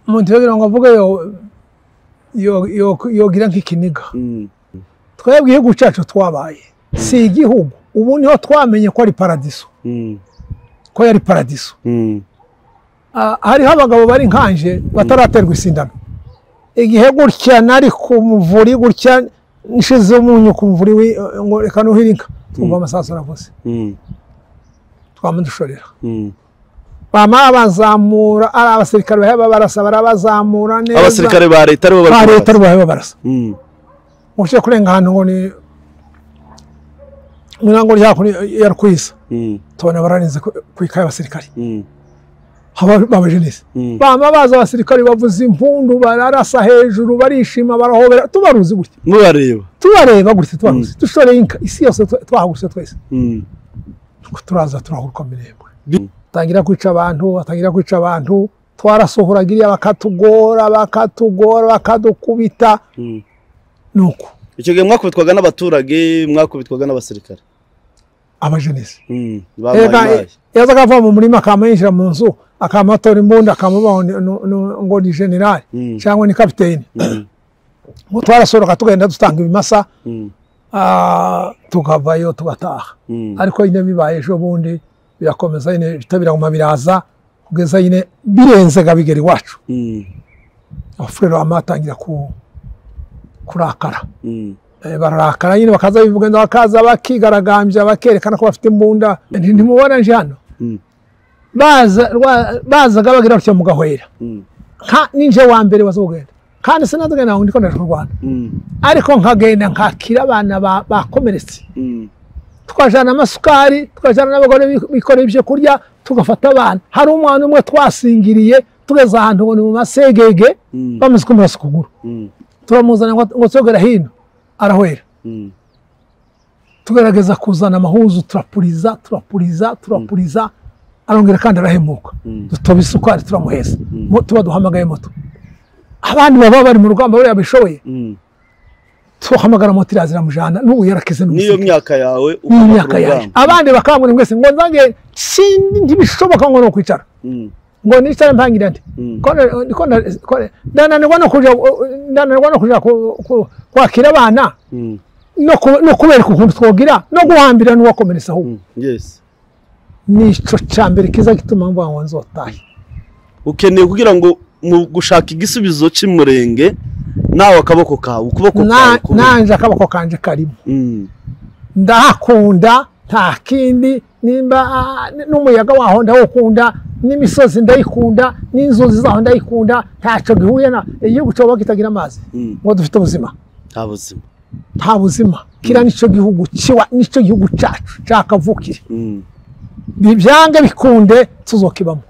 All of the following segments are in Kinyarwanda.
umuntu yogira ngo avuge yogira nk'ikiniga twebwe igihugu cyacu twabaye si igihugu ubu niho twamenye ko ari paradiso ko yari paradiso hariho abagabo bari nkanje bataraterwa isindano igihe gutya nari ku muvuri gutya nishize umunyu ku muvuri ngo reka nuhirinka twumva amasaso aravuze twamudushorera bama bazamura ari abasirikare baheba barasa barabazamura neza abasirikare ba leta aribo baheba barasa ushye kurenga hano ngo ni mwango ryakuri yarkwisa tubona bararinze kwikaye abasirikare baba jenese bama baza abasirikare bavuza impundu bararasa hejuru barishima barahobera tubaruzi gutya tubareba gutya tubaruzi dushoreye inka isi yose twahagurutse twese turaza turahuruka mirembe tangira kwica abantu twarasohoragiriye bakatugora bakadukubita nuko icyo gihe mwakubitwaga n'abaturage mwakubitwaga n'abasirikare abajenese yazaga ava mu murima akamayinjira mu nzu akamatora imbunda akamubaho ngo ni general cyangwa ni kapiteni ngo twarasohoka tugenda dutanga ibimasa tukavayo tugataha ariko nyine bibaye ejo bundi birakomeza nyine bitabira mu biraza kugeza nyine birenze gabigeri wacu abafurero amatangira kurakara bararakara nyine bakaza bivuga bakaza bakigaragambya bakerekana ko bafite imbunda ntimubona nje hano bazaga bagira batyo mu gahwera ninje wa mbere bazogenda kandi sinadugenda ngo ndiko ndaje mu Rwanda ariko nkagenda nkakira abana bakomeretse twajana amasukari twajana n'abagore bikoreye ibyo kurya tugafata abana hari umwana umwe twasingiriye tugeze ahantu ngo ni mu masegege bamaze kumurasa ukuguru turamuzana ngo tsogera hino arahwera tugerageza kuzana amahuzu turapuriza arongera kandi arahemuka dutoba isukari turamuheza tuba duhamagaye moto abandi baba bari mu rugamba bari abishoboye tuhamagara moto irazira mujana n'ubu yarakize niyo myaka yawe abandi bakambura mwese ngo nzange sindi bishoboka ngo no kwicara ngo nicara mpangira ndi ndananirwa no kuja kwakira abana no kubereka ukuntu twogira no guhambira n'uwakomeresa ahubwo nico cyambere kiza gituma mvuga ngo nzotahe ukeneye kugira ngo mu gushaka igisubizo cy'umurenge nawe akaboko kawe ukuboko kawe nanje akaboko kanje karimo ndahakunda nta kindi nimba n'umuyaga waho ndawukunda n'imisozi ndayikunda n'inzuzi zaho ndayikunda ntaco gihuye na igihugu cyo bagitagira amazi ngo dufite ubuzima nta buzima kira nico gihugu ciwa nico gihugu cacu cakavukire bibyange bikunde tuzokibamo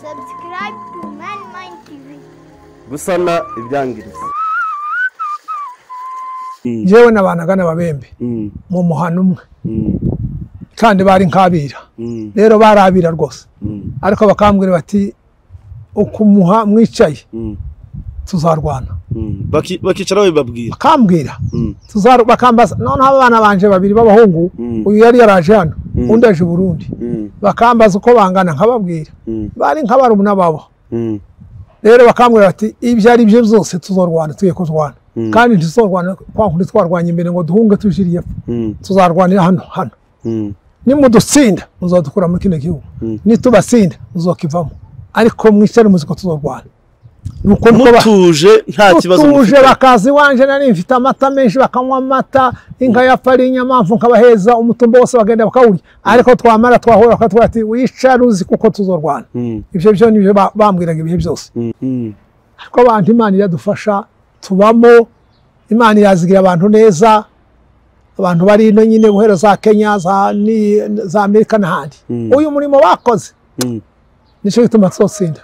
Subscribe to ManMind TV. Gusana ibyangiriza jewe nabanaga babembe mu muhano umwe kandi bari nkabira rero barabira rwose ariko bakambwira bati ukumuha mwicaye tuzarwana bakicara bababwira bakambwira bakambaza none abana banje babiri b'abahungu uyu yari yaraje hano undi aje Burundi bakambaza uko bangana nkababwira bari nk'abarumuna babo rero bakambwira bati ibyo ari byo byose tuzorwana tugiye kuzwana kandi ntizorwana kwakundi twarwanya imbere ngo duhunge tujiriye tuzarwanira hano nimudutsinda muzadukura muri kino gihugu nitubasinda muzokivamo ariko mwicare muziko tuzorwana nuko mutuje nta kibazo mutuje bakazi wanje nari mfite amata menshi bakanywa amata inka yapfari inyamamvu nkabaheza umutumbo wose bagenda bakawurya ariko twamara twahora bakatwa ati wicare uzi kuko tuzorwana ibyo byo nibyo bambwiraga ibihe byose ariko abantu Imana iradufasha tubamo Imana yazigira abantu neza abantu bari ino nyine guhera za Kenya za Amerika n'ahandi uyu murimo bakoze nico gituma twotsinda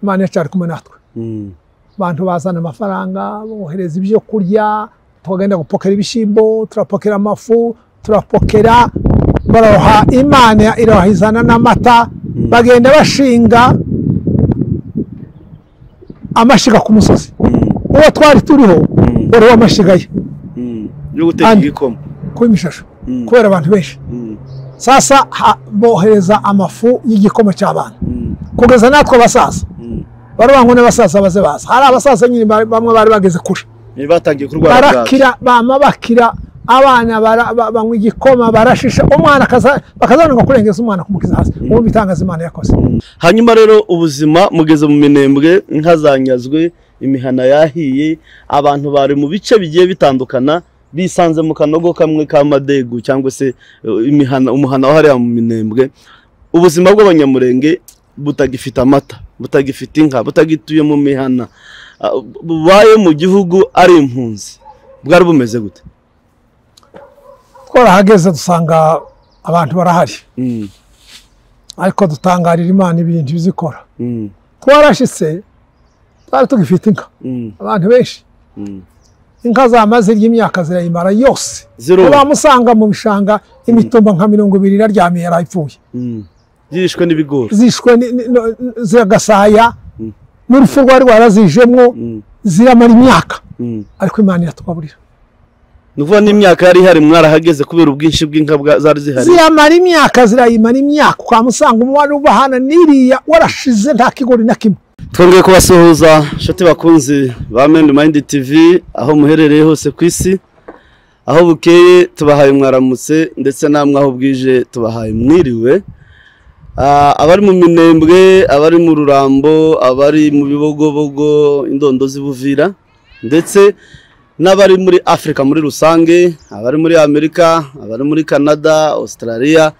Imana yacyari kumwe natwe abantu bazana amafaranga bohereza ibyo kurya tugenda gupokera ibishimbo turapokera amafu turapokera baroha Imana irahizana n'amata bagenda bashinga amashiga ku musozi uwo twari turiho wari w'amashiga ye yo guteka igikoma ku imishasho kubera abantu benshi sasa bohereza amafu y'igikoma cy'abana kugeza natwe abasaza barabangone basaza baze baza hari abasaza nyine bamwe bari bageze kure batangiye kurwara barakira bakira abana banywa igikoma barashisha umwana bakazana kurengeza umwana kumukiza hasi ubu bitangaza Imana yakoze. Hanyuma rero ubuzima mugeze mu minembwe inka zanyazwe imihana yahiye abantu bari mu bice bigiye bitandukana bisanze mu kanogo kamwe ka Madegu cyangwa se umuhana wahari mu minembwe. Ubuzima bw'abanyamurenge butagifite amata, butagifite inka, butagituye mu mihana, bubaye mu gihugu ari impunzi, bwari bumeze gute? Twarahageze dusanga abantu barahari ariko dutangarira Imana ibintu bizikora. Twarashitse twari tugifite inka abantu benshi, inka zamaze ry'imyaka zirayimara yose, bamusanga mu bishanga imitumba nka 20 iraryamiye yarayipfuye, zishwe n'ibigori, zishwe ziragasaya n'urupfu rwari rwarazijemwo ziramara imyaka, ariko Imana iratugaburira. Nuvuga n'imyaka yari hari mwarahageze kubera ubwinshi bw'inka zari zihari, ziramara imyaka zirayimara imyaka ukamusanga umwana ubahana niriya warashize nta kigori na kimwe. Twongeye kubasuhuza shoti bakunzi ba Mind TV aho muherereye hose ku isi, aho bukeye tubahaye mwaramutse ndetse namwe aho bwije tubahaye mwiriwe. Abari mu minembwe, abari mu rurambo, abari mu bibogobogo, indondo z'Ibuvira ndetse n'abari muri Afrika muri rusange, abari muri Amerika, abari muri Canada, Australia,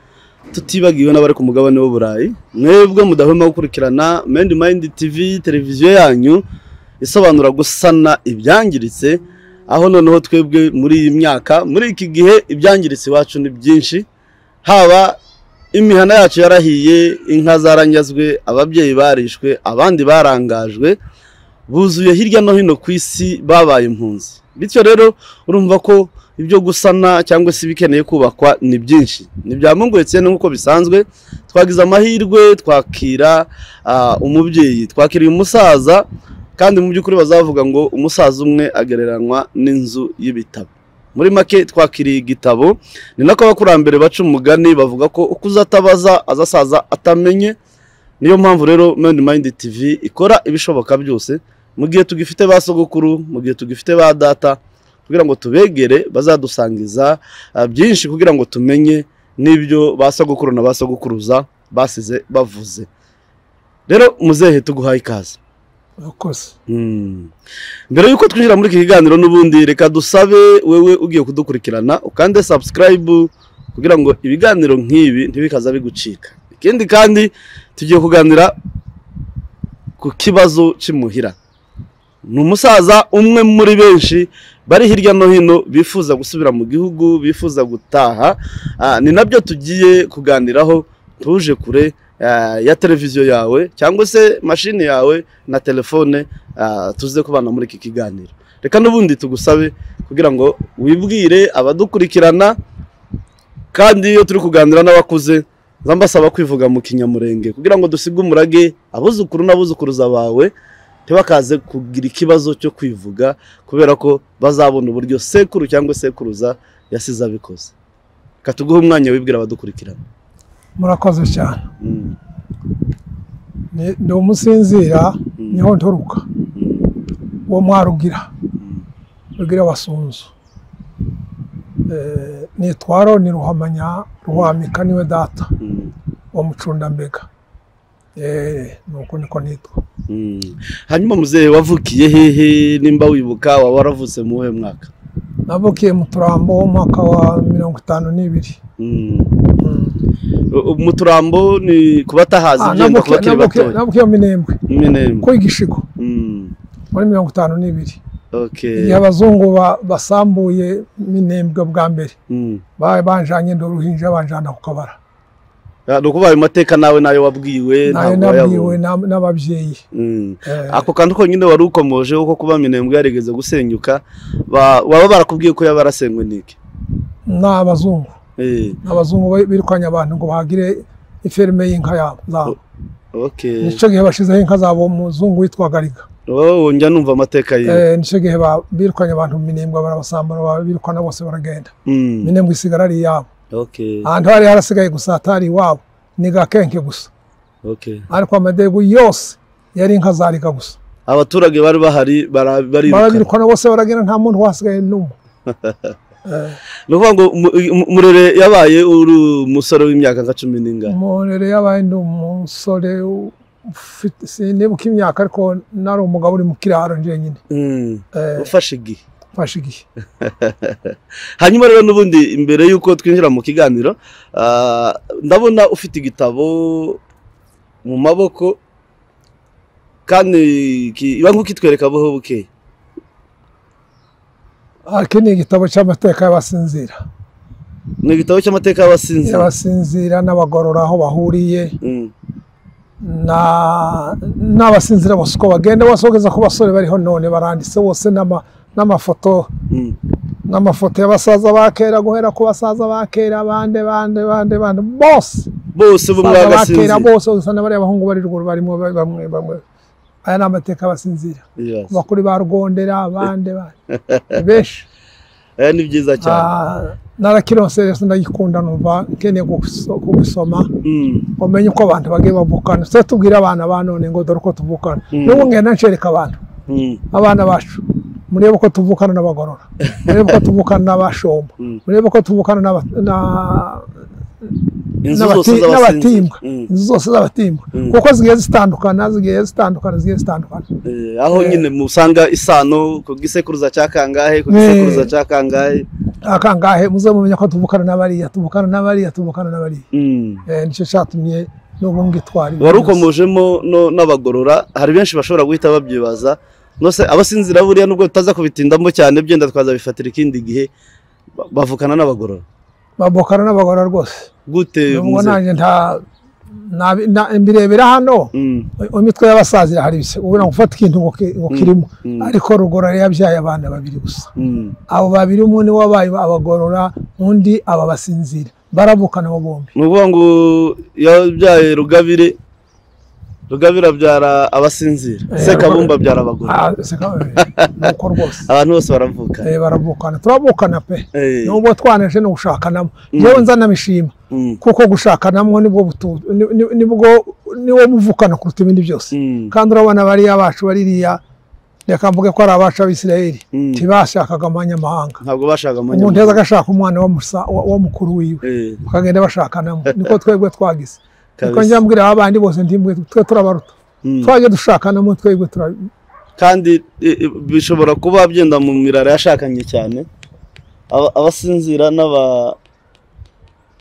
tutibagiwe n'abari ku mugabane w'Uburayi. Mwebwe mudahwema gukurikirana Mind TV, televiziyo yanyu isobanura gusana ibyangiritse, aho noneho twebwe muri iyi myaka, muri iki gihe ibyangiritse iwacu ni byinshi, haba imihana yacu yarahiye, inka zaranyazwe, ababyeyi barishwe, abandi barangajwe, buzuye hirya no hino ku isi babaye impunzi. Bityo rero urumva ko ibyo gusana cyangwa se bikeneye kubakwa ni byinshi, ni byamunguye nk'uko bisanzwe. Twagize amahirwe twakira umubyeyi, twakiriye umusaza, kandi mu by'ukuri bazavuga ngo umusaza umwe agereranywa n'inzu y'ibitabo. Muri make twakiriye igitabo, ni nako abakurambere baca umugani bavuga ko uko uzatabaza azasaza atamenye. Niyo mpamvu rero Mind TV ikora ibishoboka byose mu gihe tugifite ba sogokuru, mu gihe tugifite ba data, kugira ngo tubegere bazadusangiza byinshi, kugira ngo tumenye n'ibyo ba sogokuru na ba sogokuruza basize bavuze. Rero muzehe tuguhaye ikaze. Mbere yuko twinjira muri iki kiganiro n'ubundi, reka dusabe wewe ugiye kudukurikirana ukande subscribe kugira ngo ibiganiro nk'ibi ntibikaza bigucika. Ikindi kandi tugiye kuganira ku kibazo cy'imuhira. Ni umusaza umwe muri benshi bari hirya no hino bifuza gusubira mu gihugu, bifuza gutaha. Ni nabyo tugiye kuganiraho, tuje kure ya televiziyo yawe cyangwa se mashini yawe na telefone, tuze kubana muri iki kiganiro. Reka n'ubundi tugusabe kugira ngo wibwire abadukurikirana, kandi iyo turi kuganira n'abakuze zambasaba kwivuga mu kinyamurenge kugira ngo dusige umurage abuzukuru n'abuzukuruza bawe ntibakaze kugira ikibazo cyo kwivuga, kubera ko bazabona uburyo sekuru cyangwa sekuruza yasize abikoze. Katuguhe umwanya wibwira abadukurikirana. Murakoze cyane. Ni umusinzira niho nturuka, uwo mwarugira rugira wasunzu. Nitwaro ni Ruhamanya Ruhamika niwe data wa Mucunda Mbega. Nuko niko nitwa. Hanyuma muzehe wavukiye hehe, nimba wibuka waravutse mu he mwaka? Navukiye mu Turambo umwaka wa 52. Mu Turambo ni kubatahazi genda kubakiri bato. Navukiye mu Minembwe. Ko igishigo. Muri 52. Okay. Abazungu basambuye Minembwe bwa mbere. Banjanye ndoruhinja banjana ku Kabara. Nukubaye amateka nawe nayo wabwiwe nabwiwe n'ababyeyi. Ako kandi ko nyine wari ukomoje uko kuba Minembwe yarigeze gusenyuka, baba barakubwiye ko yabarasengwe niki? N'abazungu. Abazungu birukanye abantu ngo bagire iferme y'inka zabo. Okay. Nico gihe bashizeho inka zabo umuzungu witwa Gariga. Oh, njya numva amateka ye. Nicyo gihe birukanye abantu mu Minembwe barabasambura birukana bose baragenda. Minembwe isigara ari yabo. Okay. Ahantu hari harasigaye gusa atari iwabo ni Gakenke gusa. Okay. Ariko amadegu yose yari inka zariga gusa. Abaturage bari bahari barabirukana bose baragenda nta muntu wasigaye n'umwe. Nuvuga ngo Murere yabaye uri umusore w'imyaka nka 10 n'ingana. Murere yabaye ndi umusore sinibuka imyaka ariko nari umugabo uri mu kiraro nje nyine. Ufashe igihe. Ufashe igihe. Hanyuma rero nubundi imbere yuko twinjira mu kiganiro ndabona ufite igitabo mu maboko kandi iba nk'ukitwereka buho buke. Iki ni igitabo cy'amateka y'abasinzira. Ni igitabo cy'amateka y'abasinzira. Y'abasinzira n'abagorora aho bahuriye. N'abasinzira bose uko bagenda basogeza ku basore bariho none baranditse bose n'amafoto. N'amafoto y'abasaza bakera guhera ku basaza bakera bande bose bo mwagasinzira bose usana bari abahungu bari ruguru barimo bamwe aya n'amateka y'abasinzira bakuri ba Rugondera abande besh ni byiza cyane. Narakirose ndagikunda numva nkeneye kubisoma umenye uko abantu bagiye bavukana se tubwira abana banone ngo dore uko tuvukana n'ubu ngenda ncereka abantu abana bacu murebe ko tuvukana n'abagorora murebe ko tuvukana n'abashomba murebe ko tuvukana n'abatimba zose z'abatimba kuko zigiye zitandukana aho nyine musanga isano ku gisekuruza cyakangahe akangahe muze mumenya ko tuvukana n'abariya nicyo cyatumye n'ubu ngitwari wari ukomojemo n'abagorora hari benshi bashobora guhita babyibaza nose abasinzira buriya nubwo tutaza kubitindamo cyane byenda twaza bifatira ikindi gihe bavukana n'abagorora rwose gute ubwo nanjye mbirebera hano imitwe y'abasazira hari bise ubona gufata ikintu ngo kirimo ariko Rugorora yabyaye abana babiri gusa abo babiri umwe ni wabaye abagorora undi aba basinzira baravukana bo bombi nuvuga ngo yabyaye Rugabira byara abasinzira Sekabumba byara abagorora nuko rwose abantu bose baravukana turavukana pe nubwo twaneje no gushakanamo yewe nzanamishima kuko gushakanamo niwo muvukana kuruta ibindi byose kandi urabona bari abacu baririya reka mvuge ko ari abacu ab'Isirayeli tibashakaga amanyamahanga ntabwo bashaka amanyamahanga umuntu yaza agashaka umwana wa mukuru wiwe bakagenda bashakanamo niko twebwe twagize niko njyambwira abandi bose ndimbwe twe turabaruta twaje dushakanamo twebwe kandi bishobora kuba byenda mu mirara yashakanye cyane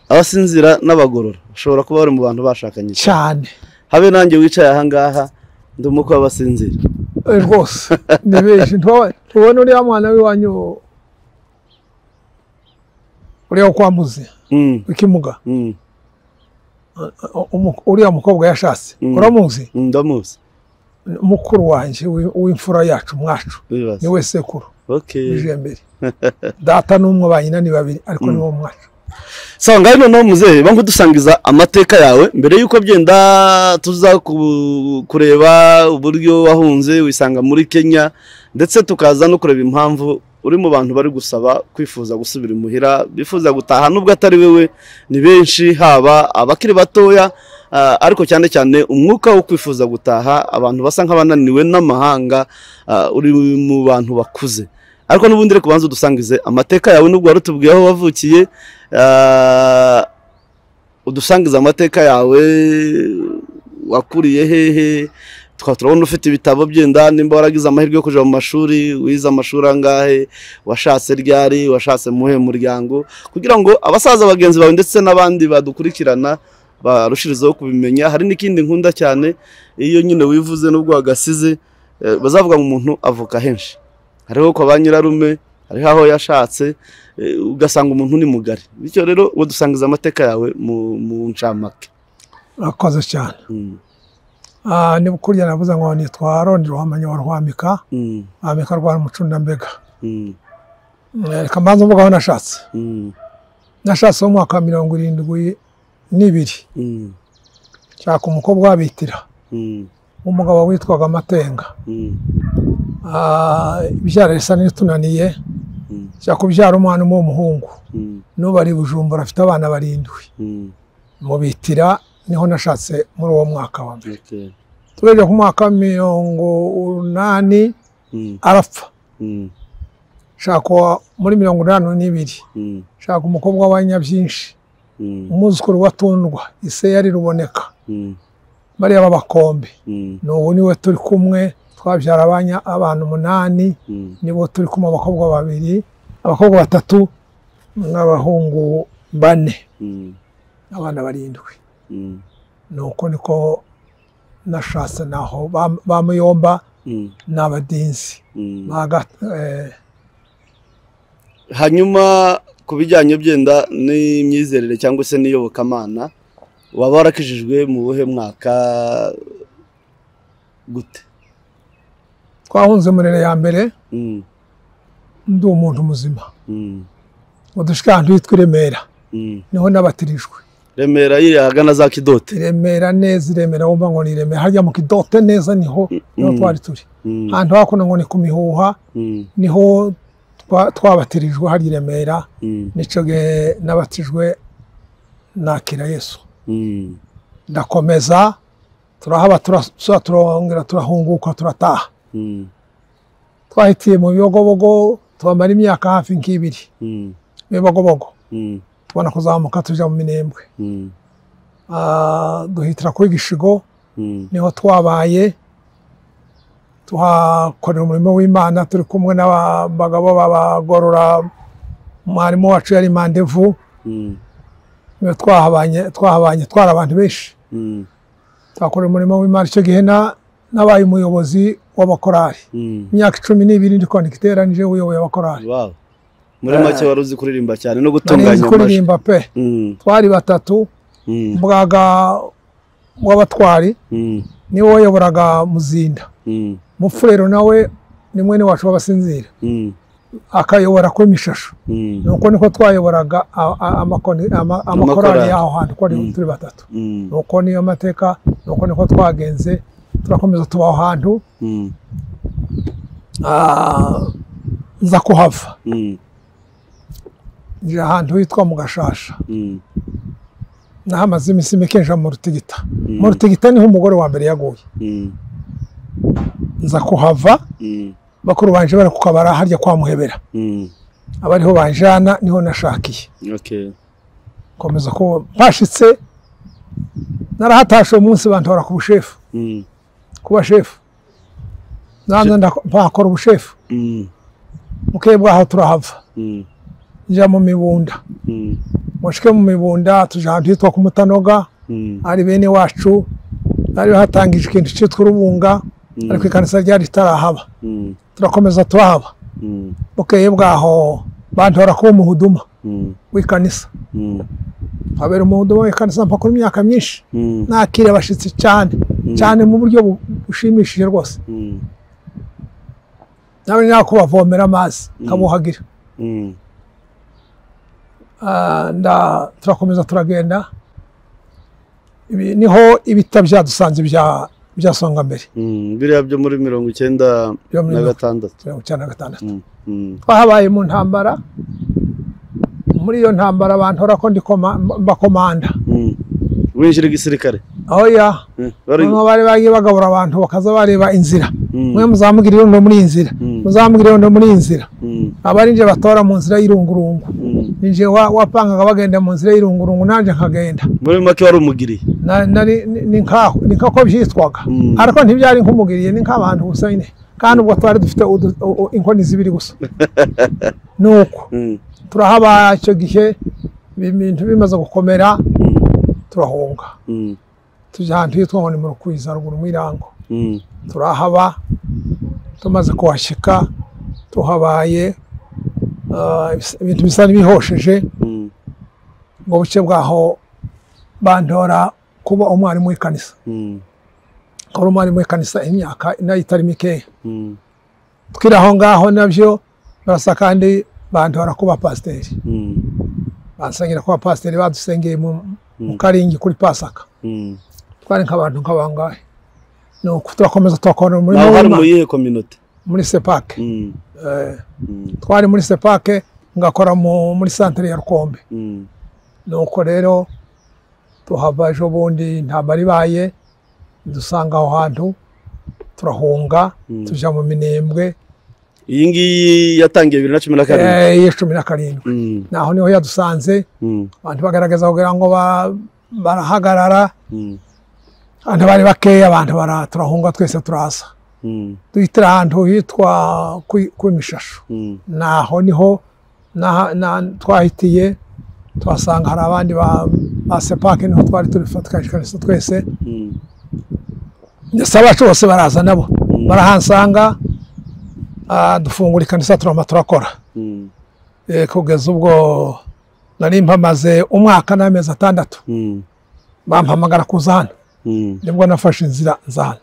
abasinzira n'abagorora ushobora kuba bari mu bantu bashakanye cyane habe nanjye wicaye aha ngaha ndi umukwe w'abasinzira rwose ni benshi tubona uriya mwana w'iwanyu uriya kwambuze w'ikimuga uriya mukobwa yashatse uramuzi ndamuzi mukuru wanjye w'imfura yacu mwacu ni we sekuru mbere data n'umwe banyina ni babiri ariko ni wo mwacu sawa ngaho noneho muzehe bangu dusangiza amateka yawe mbere yuko byenda tuza kureba uburyo wahunze wisanga muri Kenya ndetse tukaza no kureba impamvu uri mu bantu bari gusaba kwifuza gusubira imuhira bifuza gutaha nubwo atari wewe ni benshi haba abakiri batoya ariko cyane cyane umwuka wo kwifuza gutaha abantu basa nk'abananiwe n'amahanga uri mu bantu bakuze ariko nubundi reko banzu dusangize amateka yawe nubwo warutubwiye aho wavukiye udusangiza amateka yawe wakuriye hehe turabona ufite ibitabo byenda nimba waragize amahirwe yo kuja mu mashuri wize amashuri angahe washatse ryari washatse muhe muryango kugira ngo abasaza bagenzi bawe ndetse n'abandi badukurikirana barushirizaho kubimenya hari n'ikindi nkunda cyane iyo nyine wivuze nubwo wagasize bazavuga ngo umuntu avuka henshi hariho kwa banyirarume hariho aho yashatse ugasanga umuntu ni mugari bityo rero wo dusangiza amateka yawe mu ncamake akoze cyane ni bukurya navuze ngo nitwa Rondero Hamanya wa Rwamika ameka rwa Mucunda mbega reka mbanza mvuga aho nashatse nashatse mu mwaka 72 cyaka umukobwa wabitira umugabo witwaga Matenga ibyara risa n'itunaniye cya kubyara umwana w'umuhungu n'ubu ari Bujumbura afite abana 7 mu Bitira niho nashatse muri uwo mwaka wa mbere tubeje ku mwaka 80 arapfa shaka muri 82 shaka umukobwa w'Anyabyinshi umuzukuru watundwa ise yari Ruboneka bari abakombe n'ubu niwe turi kumwe twabyara abantu 8 nibo turi kumwe abakobwa 2 abakobwa 3 n'abahungu 4 abana 7 nuko niko nashatse naho bamuyomba n'abadinzi hanyuma kubijyanye byenda n'imyizerere cyangwa se n'iyobokamana waba warakijijwe mu buhe mwaka gute? Twahunze murere ya mbere ndi umuntu muzima udushika ahantu yitwa Remera niho nabatirijwe. Remera yiri hagana za Kidote? Remera neza, Remera wumva ngo ni Remera harya mu Kidote neza niho twari turi ahantu hakuno ngo ni ku Mihuha niho twabatirijwe hari Remera nico ge nabatijwe nakira Yesu ndakomeza turahaba turongera turahunguka turataha twahitiye mu Bibogobogo twamara imyaka hafi nk'ibiri Bibogobogo tubona kuzamuka tuja mu Minembwe duhitira kuri Gishigo niho twabaye tuhakorera umurimo w'Imana turi kumwe n'abagabo babagorora mwarimu wacu yari Mandevu niwe twahabanye twara abantu benshi twakorera umurimo w'Imana icyo gihe nabaye umuyobozi w'abakorari imyaka 12 ndi kondikitera nije uyoboye abakorari. Muri make wari uzi kuririmba cyane no gutunganya amajwi kuririmba pe twari 3 mbwaga w'abatwari niwe wayoboraga Muzinda Mufurero nawe ni mwene wacu w'abasinzira akayobora ko Mishasho nuko niko twayoboraga amakorari yaho hantu ko turi 3 nuko niyo mateka nuko niko twagenze turakomeza tubaho hantu nza kuhava nje ahantu hitwa mu Gashasha nahamaze imisi mekenja mu Rutigita mu Rutigita niho umugore wa mbere yaguye nza kuhava bakuru banje bari kukabara harya kwa Muhebera abariho banjana niho nashakiye komeza ko bashitse narahatashe umunsi bantora ku bushefu kuba shefu nanze ndakora ubushefu mukebwa aho turahava nja mu Mibunda mushike mu Mibunda tuja ahantu hitwa ku Mutanoga ari bene wacu ari hatangije ikintu cyitwa Urubunga ariko ikanisa ryari tarahaba turakomeza tuhaba bukeye bwaho bantora ko umuhuduma w'ikanisa abera umuhuduma w'ikanisa mpaka imyaka myinshi nakire abashitsi cyane mu buryo bushimishije rwose nawe nako bavomera amazi kabuhagira turakomeza turagenda niho ibita byadusanze bya Songa mbere biriya byo muri 1996 twahabaye mu ntambara muri iyo ntambara bantora ko bakomanda winjira igisirikare aho ya bari bagiye bagabura abantu bakaza bareba inzira mwe muzamugirira no muri inzira muzamugirira no muri inzira abari nje batora mu nzira y'irungurungu nje wapangaga bagenda mu nzira y'irungurungu nanje nkagenda muri make wari umugiriye ni nkako byitwaga ariko ntibyari nk'umugiriye ni nk'abantu gusa nyine kandi ubwo twari dufite inkoni zibiri gusa nuko turahaba icyo gihe ibintu bimaze gukomera turahunga tujya ahantu hitwa ngo ni mu Rukwiza ruguru mu Irango turahaba tumaze kuhashika tuhabaye ibintu bisa n'ibihosheje ngo buce bwaho bandora kuba umwarimu w'ikanisa ko umwarimu w'ikanisa imyaka itari mikeya twiraho ngaho nabyo barasa kandi bandora kuba pasiteri basangira kuba pasiteri badusengeye mu Karingi kuri Pasaka twari nk'abantu nk'abangahe nuko turakomeza turakora muri naho hari mu yihe community muri sepake twari muri sepake ngakora muri centre ya Rukombe nuko rero tuhava ejo bundi intambara ibaye dusanga aho hantu turahunga tuja mu Minembwe. Iyi ngiyi yatangiye 2017 17 naho niho yadusanze abantu bagaragaza kugira ngo barahagarara abantu bari bakeya abantu turahunga twese turaza duhitira ahantu hitwa kwimishasho naho niho twahitiye twasanga hari abandi ba sepake niho twari turifatikanyije twese ndetse abacu bose baraza nabo barahansanga dufungura ikanisa turakora kugeza ubwo nari mpamaze umwaka n'amezi 6 bampamagara kuza hano nibwo nafashe inzira nzana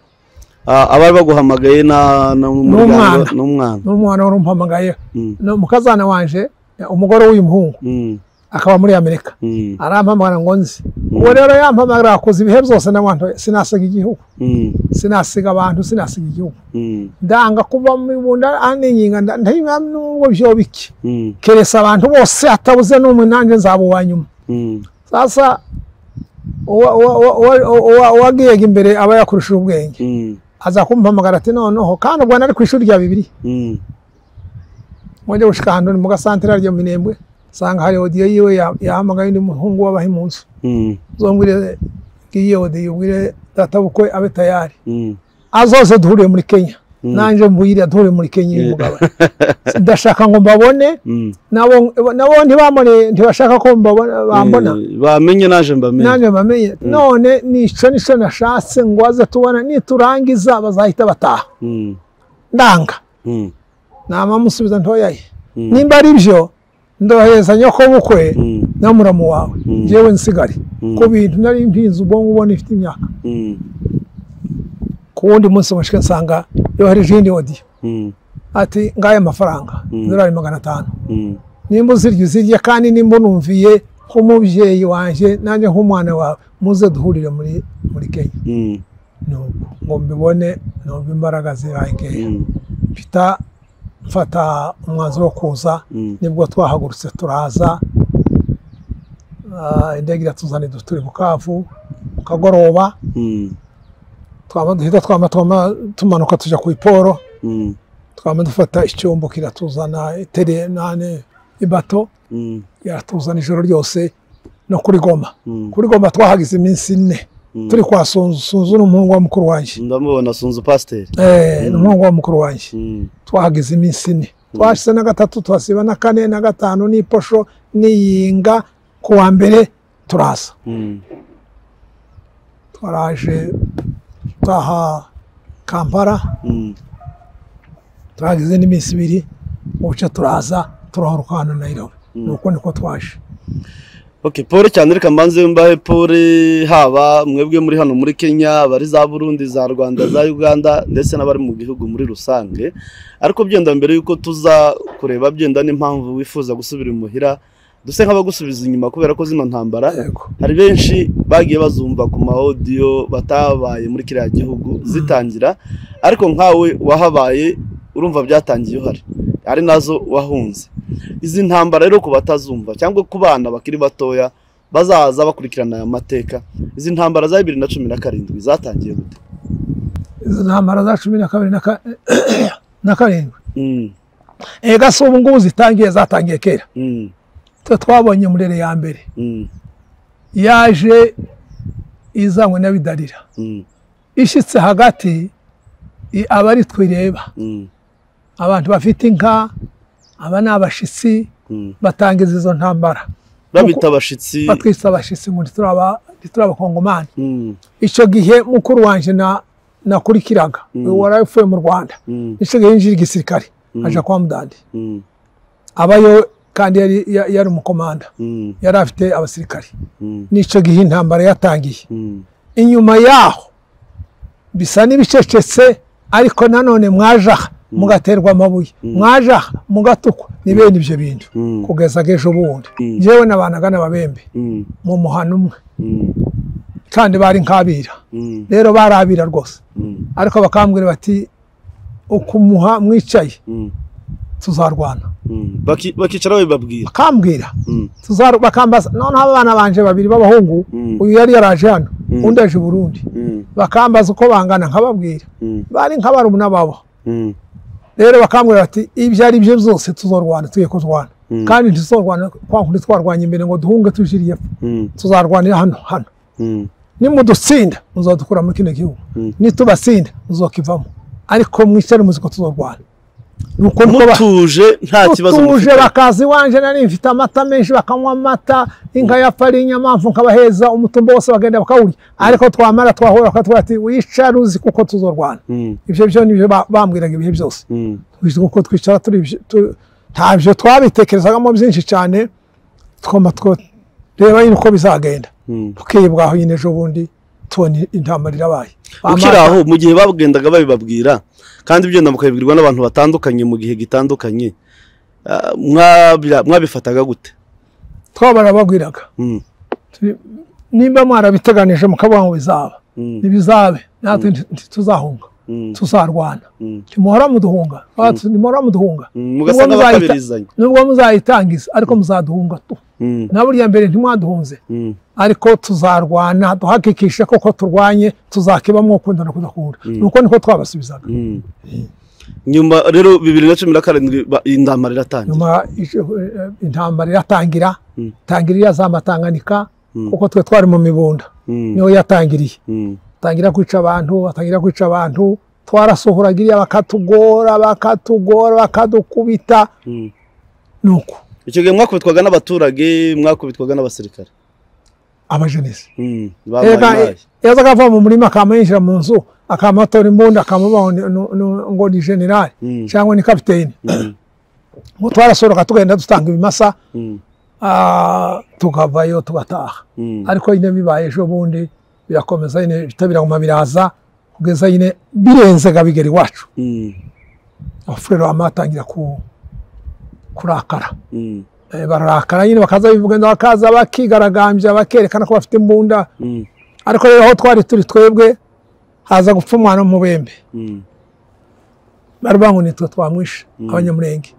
abari baguhamagaye n'umwana wari umpamagaye mukazana wanje umugore w'uyu muhungu akaba muri Amerika arampamagara ngo nzi uwo rero yampamagara kuza ibihe byose n'abantu sinasiga igihugu sinasiga abantu sinasiga igihugu ndanga kuba mu bunda aninginga ndahimya n'ubwo byo biki keresa abantu bose atabuze n'umwe nanjye nzabo wanyuma sasa wagiye imbere aba yakurusha ubwenge aza kumpamagara ati noneho kandi ubwo nari ku ishuri rya Bibiri mujye gushika hano mu gasantere ryo Minembwe sanga hari audio yiwe yahamagaye ni muhungu w'abahimunzu zongwire giye audio ubwire data bukwe abe tayari azoze duhuriye muri Kenya nanje mbuyire duhuriye muri Kenya umugabo ndashaka ngo mbabone nabo ntibashaka ko bambona bamenye naje mbamenye none nico nashatse ngo aze tubona niturangiza bazahita bataha ndanga nama musubiza ntoyaye nimba ari byo ndoheza nyoko bukwe namuramu wawe jewe nsigari ko bintu nari mpinze ubwo ubona ifite imyaka kuwundi munsi mushike nsanga yo hari jindi audio ati ngaye amafaranga $500 nimba uzirya kandi nimba numviye nk'umubyeyi wanje nanje nk'umwana wawe muze duhurire muri Kenya ngo mbibone no imbaraga zirange pita mfata umwanzuro wo kuza nibwo twahagurutse turaza indege iratuzana turi Bukavu kagoroba tumanuka tuja ku iporo dufata icyombo kiratuzana itere nane ibato yaratuzana ijoro ryose no kuri Goma twahagize iminsi 4 turi kwa Sunzu n'umuhungu wa mukuru wanje ndamubona Sunzu pasteur n'umuhungu wa mukuru wanje twahagize iminsi 4 twashise na 3 twasiba na 4 na 5 n'iposho n'iyinga ku wa mbere turaza twaraje taha Kampala twagize n'iminsi 2 ubuce turaza turahoruka hano Nairobi nuko niko twaje. Okay, Paul cyane reka mbanze mbahe Paul haba mwebwe muri hano muri Kenya bari za Burundi za Rwanda za Uganda ndetse n'abari mu gihugu muri rusange ariko byenda mbere yuko tuza kureba byenda n'impamvu wifuza gusubira imuhira duse nk'abagusubiza inyuma kubera ko zino ntambara hari benshi bagiye bazumva ku ma audio batabaye muri kiriya gihugu zitangira ariko nkawe wahabaye urumva byatangiye uhari ari nazo wahunze izi ntambara rero ku batazumva cyangwa ku bana bakiri batoya bazaza bakurikirana aya mateka izi ntambara za 2017 zatangiye gute izi ntambara za 2017 ega so ubu zatangiye kera twabonye murere ya mbere yaje izanywe n'abidarira ishitse hagati abari twireba abantu bafite inka aba nabashitsi batangiza izo ntambara babita abashitsi batwisa abashitsi muri turaba kongomani ico gihe mukuru wanje nakurikiraga warafuye mu Rwanda ico gihe yinjira igisirikare aja kwa Mudandi abayo kandi yari umukomanda yari afite abasirikare nico gihe intambara yatangiye inyuma yaho bisa n'ibicecetse ariko nanone mwajaha mugaterwa amabuye mwajaha mugatukwa ni bene ibyo bintu kugeza gejo bundi jewe nabanaga n'ababembe mu muhano umwe kandi bari nk'abira rero barabira rwose ariko bakambwira bati ukumuha mwicaye tuzarwana bakicara babibabwira bakambwira bakambaza noneho abana banje babiri b'abahungu uyu yari yaraje hano undi aje Burundi bakambaza uko bangana nkababwira bari nk'abarumuna babo rero bakambwira bati ibyo ari byo byose tuzorwana tugiye kurwana kandi ntituzorwana kwa kundi twarwanya imbere ngo duhunge tujiriye tuzarwanira hano nimudutsinda muzadukura muri kino gihugu nitubatsinda muzokivamo ariko mwicare muzi ko tuzorwana nuko mutuje nta kibazo mufite bakazi wanje nari mfite amata menshi bakanywa amata inka yapfa ari inyamamvu nkabaheza umutumbo wose bagenda bakawurya ariko twamara twahora bakatubwira ati wicara uzi kuko tuzorwana ibyo byo nibyo bambwiraga ibihe byose twize kuko twicara turi ntabyo twabitekerezagamo byinshi cyane twoma reba nyine uko bizagenda tukibwaho nyine ejo bundi tubona intambara irabaye ukiri aho mu gihe bagendaga babibabwira kandi ibyo mukabibwirwa n'abantu batandukanye mu gihe gitandukanye mwabifataga gute twabarababwiraga nimba mwarabiteganije mukavuga ngo bizaba ntibizabe natwe ntituzahunga tuzarwana ntimuhora muduhunga mugasa n'abakabirizanya nubwo muzayitangiza ariko muzaduhunga tu na burya mbere ntimwaduhunze ariko tuzarwana duhakikishe koko turwanye tuzakibamwo ukundana kudakunda nuko niko twabasubizaga nyuma rero 2017 intambara iratangira nyuma intambara iratangira tangirira za Matanganika kuko twe twari mu mibunda niho yatangiriye tangira kwica abantu twarasohoragiriye bakatugora bakadukubita nuko icyo gihe mwakubitwaga n'abaturage mwakubitwaga n'abasirikare abajenesi yazaga ava mu murima akamayinjira mu nzu akamatora imbunda akamubaho ngo ni general cyangwa ni kapiteni ngo twarasoroka tugenda dutanga ibimasa tukavayo tugataha ariko nyine bibaye ejo bundi birakomeza nyine bitabiraguma biraza kugeza nyine birenze gabigera iwacu abafurero amatangira kurakara bararakara nyine bakaza bivuga bakaza bakigaragambya bakerekana ko bafite imbunda ariko rero aho twari turi twebwe haza gupfa umwana w'umubembe bari bangu nitwe twamwishe abanyamurenge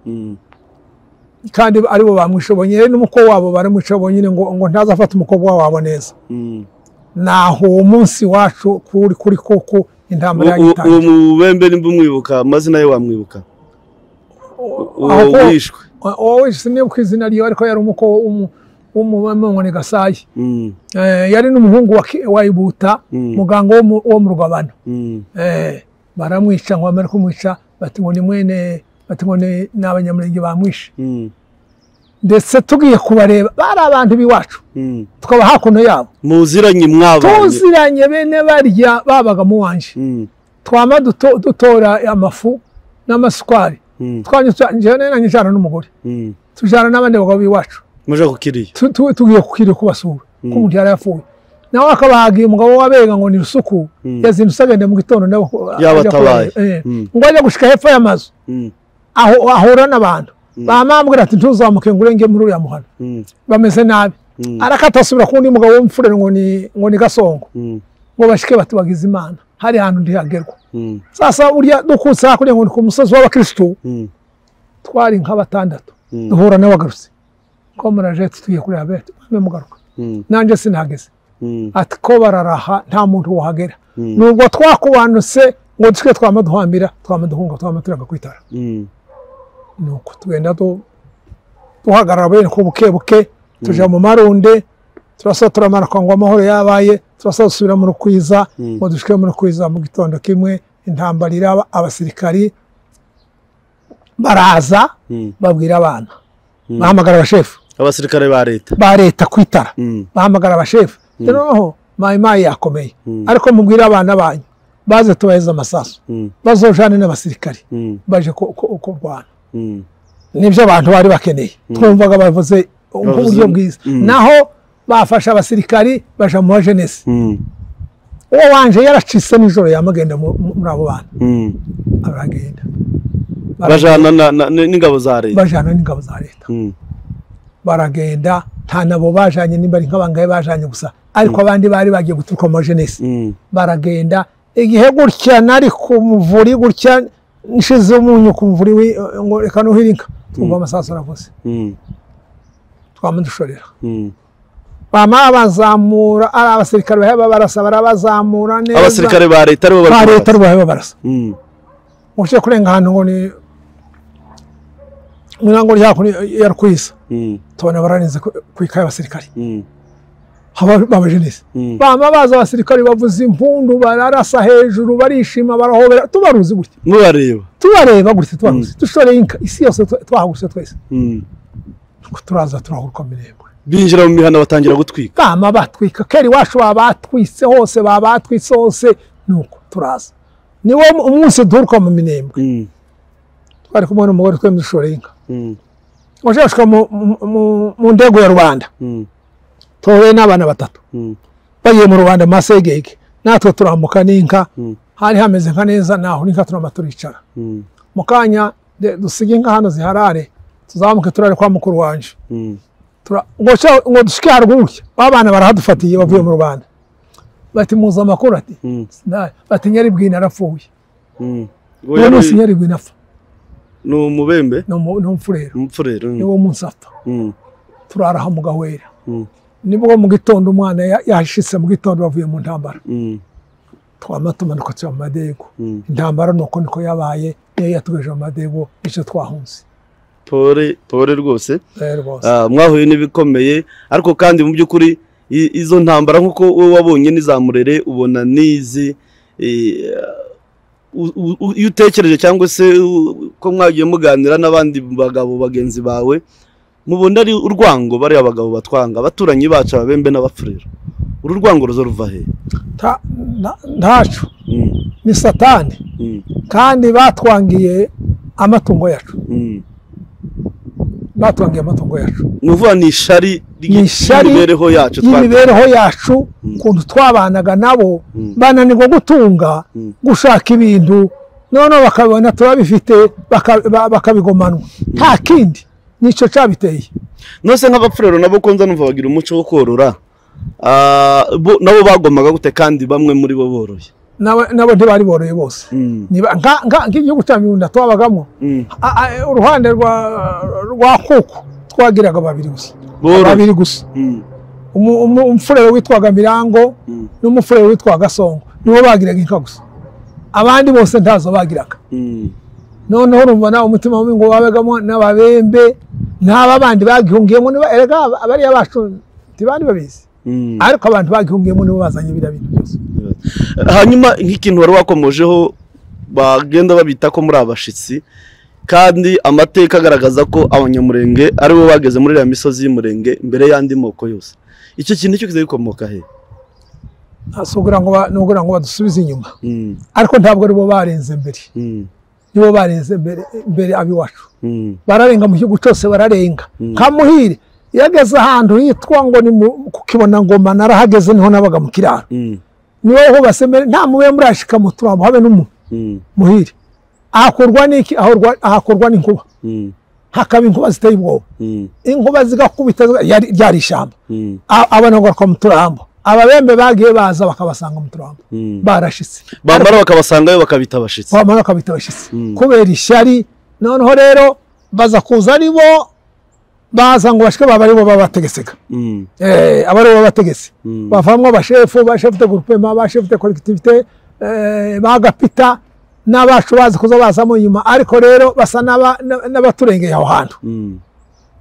kandi aribo bamwishe bonyine n'umukobwa wabo baramwishe bonyine ngo ntazafata umukobwa wabo neza naho umunsi wacu kuri koko intambara yagitangira uwo mubembe nimba umwibuka amazina ye wamwibuka wishwe wishwe niyo ku izina ryiwe ariko yari umukobwa w'umubembe ni Gasayi yari n'umuhungu wa Ibuta muganga wo mu Rugabano baramwica ngo bamara kumwica bati ngo ni mwene bati ngo ni n'abanyamurenge bamwishe ndetse tugiye kubareba bari abantu biwacu tukaba hakuno yabo muziranye mwabanye tuziranye bene barya babaga mu wanje twama dutora amafu n'amasukari twanyije n'anyijana n'umugore tujana n'abandi bagabo biwacu muje kukiriye tugiye kukiriye kubasura ko umuntu yari yapfuye nawe akabahagiye umugabo wabega ngo ni Rusuku yazindutse agenda mu gitondo nabo yabatabaye ngo ajya gushika hepfo y'amazu aho ahura n'abantu bamambwira ati ntuzamuke ngo urenge muri uriya muhana bameze nabi arakatasubira kundi mugabo w'umfurere ngo ni Gasongo ngo bashike batubagize Imana hari hantu ndihagerwa sasa urya dukutse hakurya ngo ni ku musozi w'abakristo twari nk'abatandatu duhura n'abagarutse ko muraje tugiye kuri abete mugaruka nanje sinageze ati ko bararaha nta muntu wahagera nubwo twakubanutse ngo dushike twamaduhambira twamaduhunga twamaturaga kwitara nuko tugenda duhagarara bene ko buke tuja mu marunde turasa turamara ngo amahoro yabaye turasa dusubira mu Rukwiza ngo dushike mu Rukwiza mu gitondo kimwe intambarira abasirikari baraza babwira abana bahamagara abashefu abasirikare ba leta kwitara bahamagara abashefu noneho mayi yakomeye ariko mubwira abana banyu baze tubaheza amasasu bazojane n'abasirikari baje kurwana nibyo abantu bari bakeneye twumvaga bavuze uburyo bwiza naho bafasha abasirikari baja mu jeunesse uwo wanje yaracitse nijoro yamagenda muri abo bana aragenda bajana n'ingabo za leta baragenda nta nabo bajanye nimba ari nk'abangaye bajanye gusa ariko abandi bari bagiye guturuka mu jeunesse baragenda igihe gutya nari ku muvuri gutya nishize umunyu ku muvuri ngo reka nuhirinka twumva amasaso aravuze twamudushorera bama bazamura ari abasirikare baheba barasa barabazamura neza abasirikare ba leta aribo baheba barasa mushe kurenga hano ngo ni mwirango yakwisa tubona bararinze kwikaye abasirikare baba jeunesse bama baza abasirikare bavuza impundu bararasa hejuru barishima barahobera tubaruzi gutya tubareba gutya tubaruzi dushoreye inka isi yose twahaguse twese turaza turahuruka Minembwe binjira mu mihana batangira gutwika bama batwika keri washo babatwise hose nuko turaza niwo umunsi duhuruka mu Minembwe twari kumwe n'umugore twemdushoreye inka washashika mu ndego ya Rwanda towe n'abana batatu bagiye mu Rwanda masegege natwe turambuka n'inka hari hameze nka neza naho n'inka turamатuricara mukanya dusige inka hano ziharare tuzamuke turare kwa mukuru wanje ngo dushike haruguru abana barahadufatiye bavuye mu Rwanda bati muza makuru ati bati nyari bwina arapfuye uwo munsi nyari bwina apfa no mubembe no umfurero niwo munsi apfa turaraha mu Gahwera nibwo mu gitondo umwana yashitse mu gitondo bavuye mu ntambara twamatumanuka cyo Madego intambara nuko niko yabaye yatugeje mu Madego icyo twahunze pore rwose mwahuye n'ibikomeye ariko kandi mu by'ukuri izo ntambara nkuko wowe wabonye n'izamurere ubona nizi iyo utekereje cyangwa se ko mwagiye muganira n'abandi bagabo bagenzi bawe mubona ari urwango bari abagabo batwanga abaturanyi bacu ababembe n'abafurero uru rwango ruzo ruva he ntacu ni satani kandi batwangiye amatungo yacu nuvuga ni ishari y'imibereho yacu kuntu twabanaga nabo bananirwa gutunga gushaka ibintu none bakabona turabifite bakabigomanwa nta kindi nico cabiteye nose nk'abapfurero nabo konza numva bagira umuco wo korora nabo bagomaga gute kandi bamwe muri bo boroye nabo ntibari boroye bose niba nk'igihugu cya Mirunda twabagamo uruhande rwa kuko twagiraga babiri gusa umufurero witwaga Mirango n'umufurero witwaga Songo nibo bagiraga inka gusa abandi bose ntazo bagiraga noneho urumva nawe umutima w'ingo wabagamo n'ababembe n'aba bandi bagihungiyemo erega abari abacu tibandi babizi ariko abantu bagihungiyemo nibo bazanye bira bintu byose hanyuma nk'ikintu wari wakomojeho bagenda babita ko muri abashitsi kandi amateka agaragaza ko abanyamurenge ari bo bageze muri ya misozi y'umurenge mbere y'andi moko yose icyo kintu cyo kize gikomoka he asubira ngo badusubize inyuma ariko ntabwo ari bo barenze mbere nibo barenze mbere abiwacu bararenga mu gihugu cyose bararenga kamuhire yageze ahantu yitwa ngo ni kukibona ngoma narahageze niho nabaga mu kiraro niwo ho basemere nta mube murashika mu turabo habe n'umuntu muhire ahakorwa niki ahakorwa n'inkuba hakaba inkuba ziteye ubwoba inkuba zigakubita ryari ishamba abana ngo bakwa mu turambo ababembe bagiye baza bakabasanga mu turambo barashitse bamara bakabasangayo bakabita abashitsi kubera ishyari noneho rero baza kuza ari bo baza ngo bashike baba ari bo babategeseka abari bo babategese bavamwe abashefu de groupement abashefu de collectivité bagapita n'abacu bazi kuza bazamo nyuma ariko rero basa n'abaturengeye aho hantu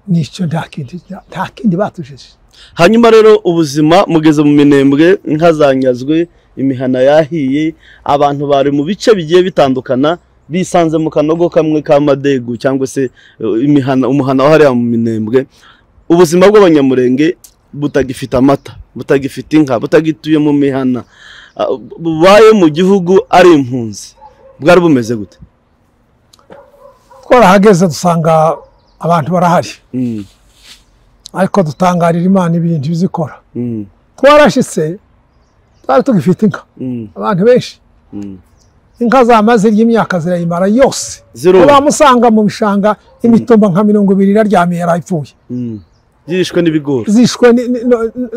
nicyo nta kindi batujije hanyuma rero ubuzima mugeze mu Minembwe inka zanyazwe imihana yahiye abantu bari mu bice bigiye bitandukana bisanze mu kanogo kamwe ka Madegu cyangwa se umuhana wahari mu Minembwe ubuzima bw'abanyamurenge butagifite amata butagifite inka butagituye mu mihana bubaye mu gihugu ari impunzi bwari bumeze gute twarahageze dusanga abantu barahari ariko dutangarira Imana ibintu bizikora twarashitse twari tugifite inka abantu benshi inka zamaze y'imyaka zirayimara yose bamusanga mu bishanga imitumba nka 20 iraryamiye yarayipfuye zishwe n'ibigori zishwe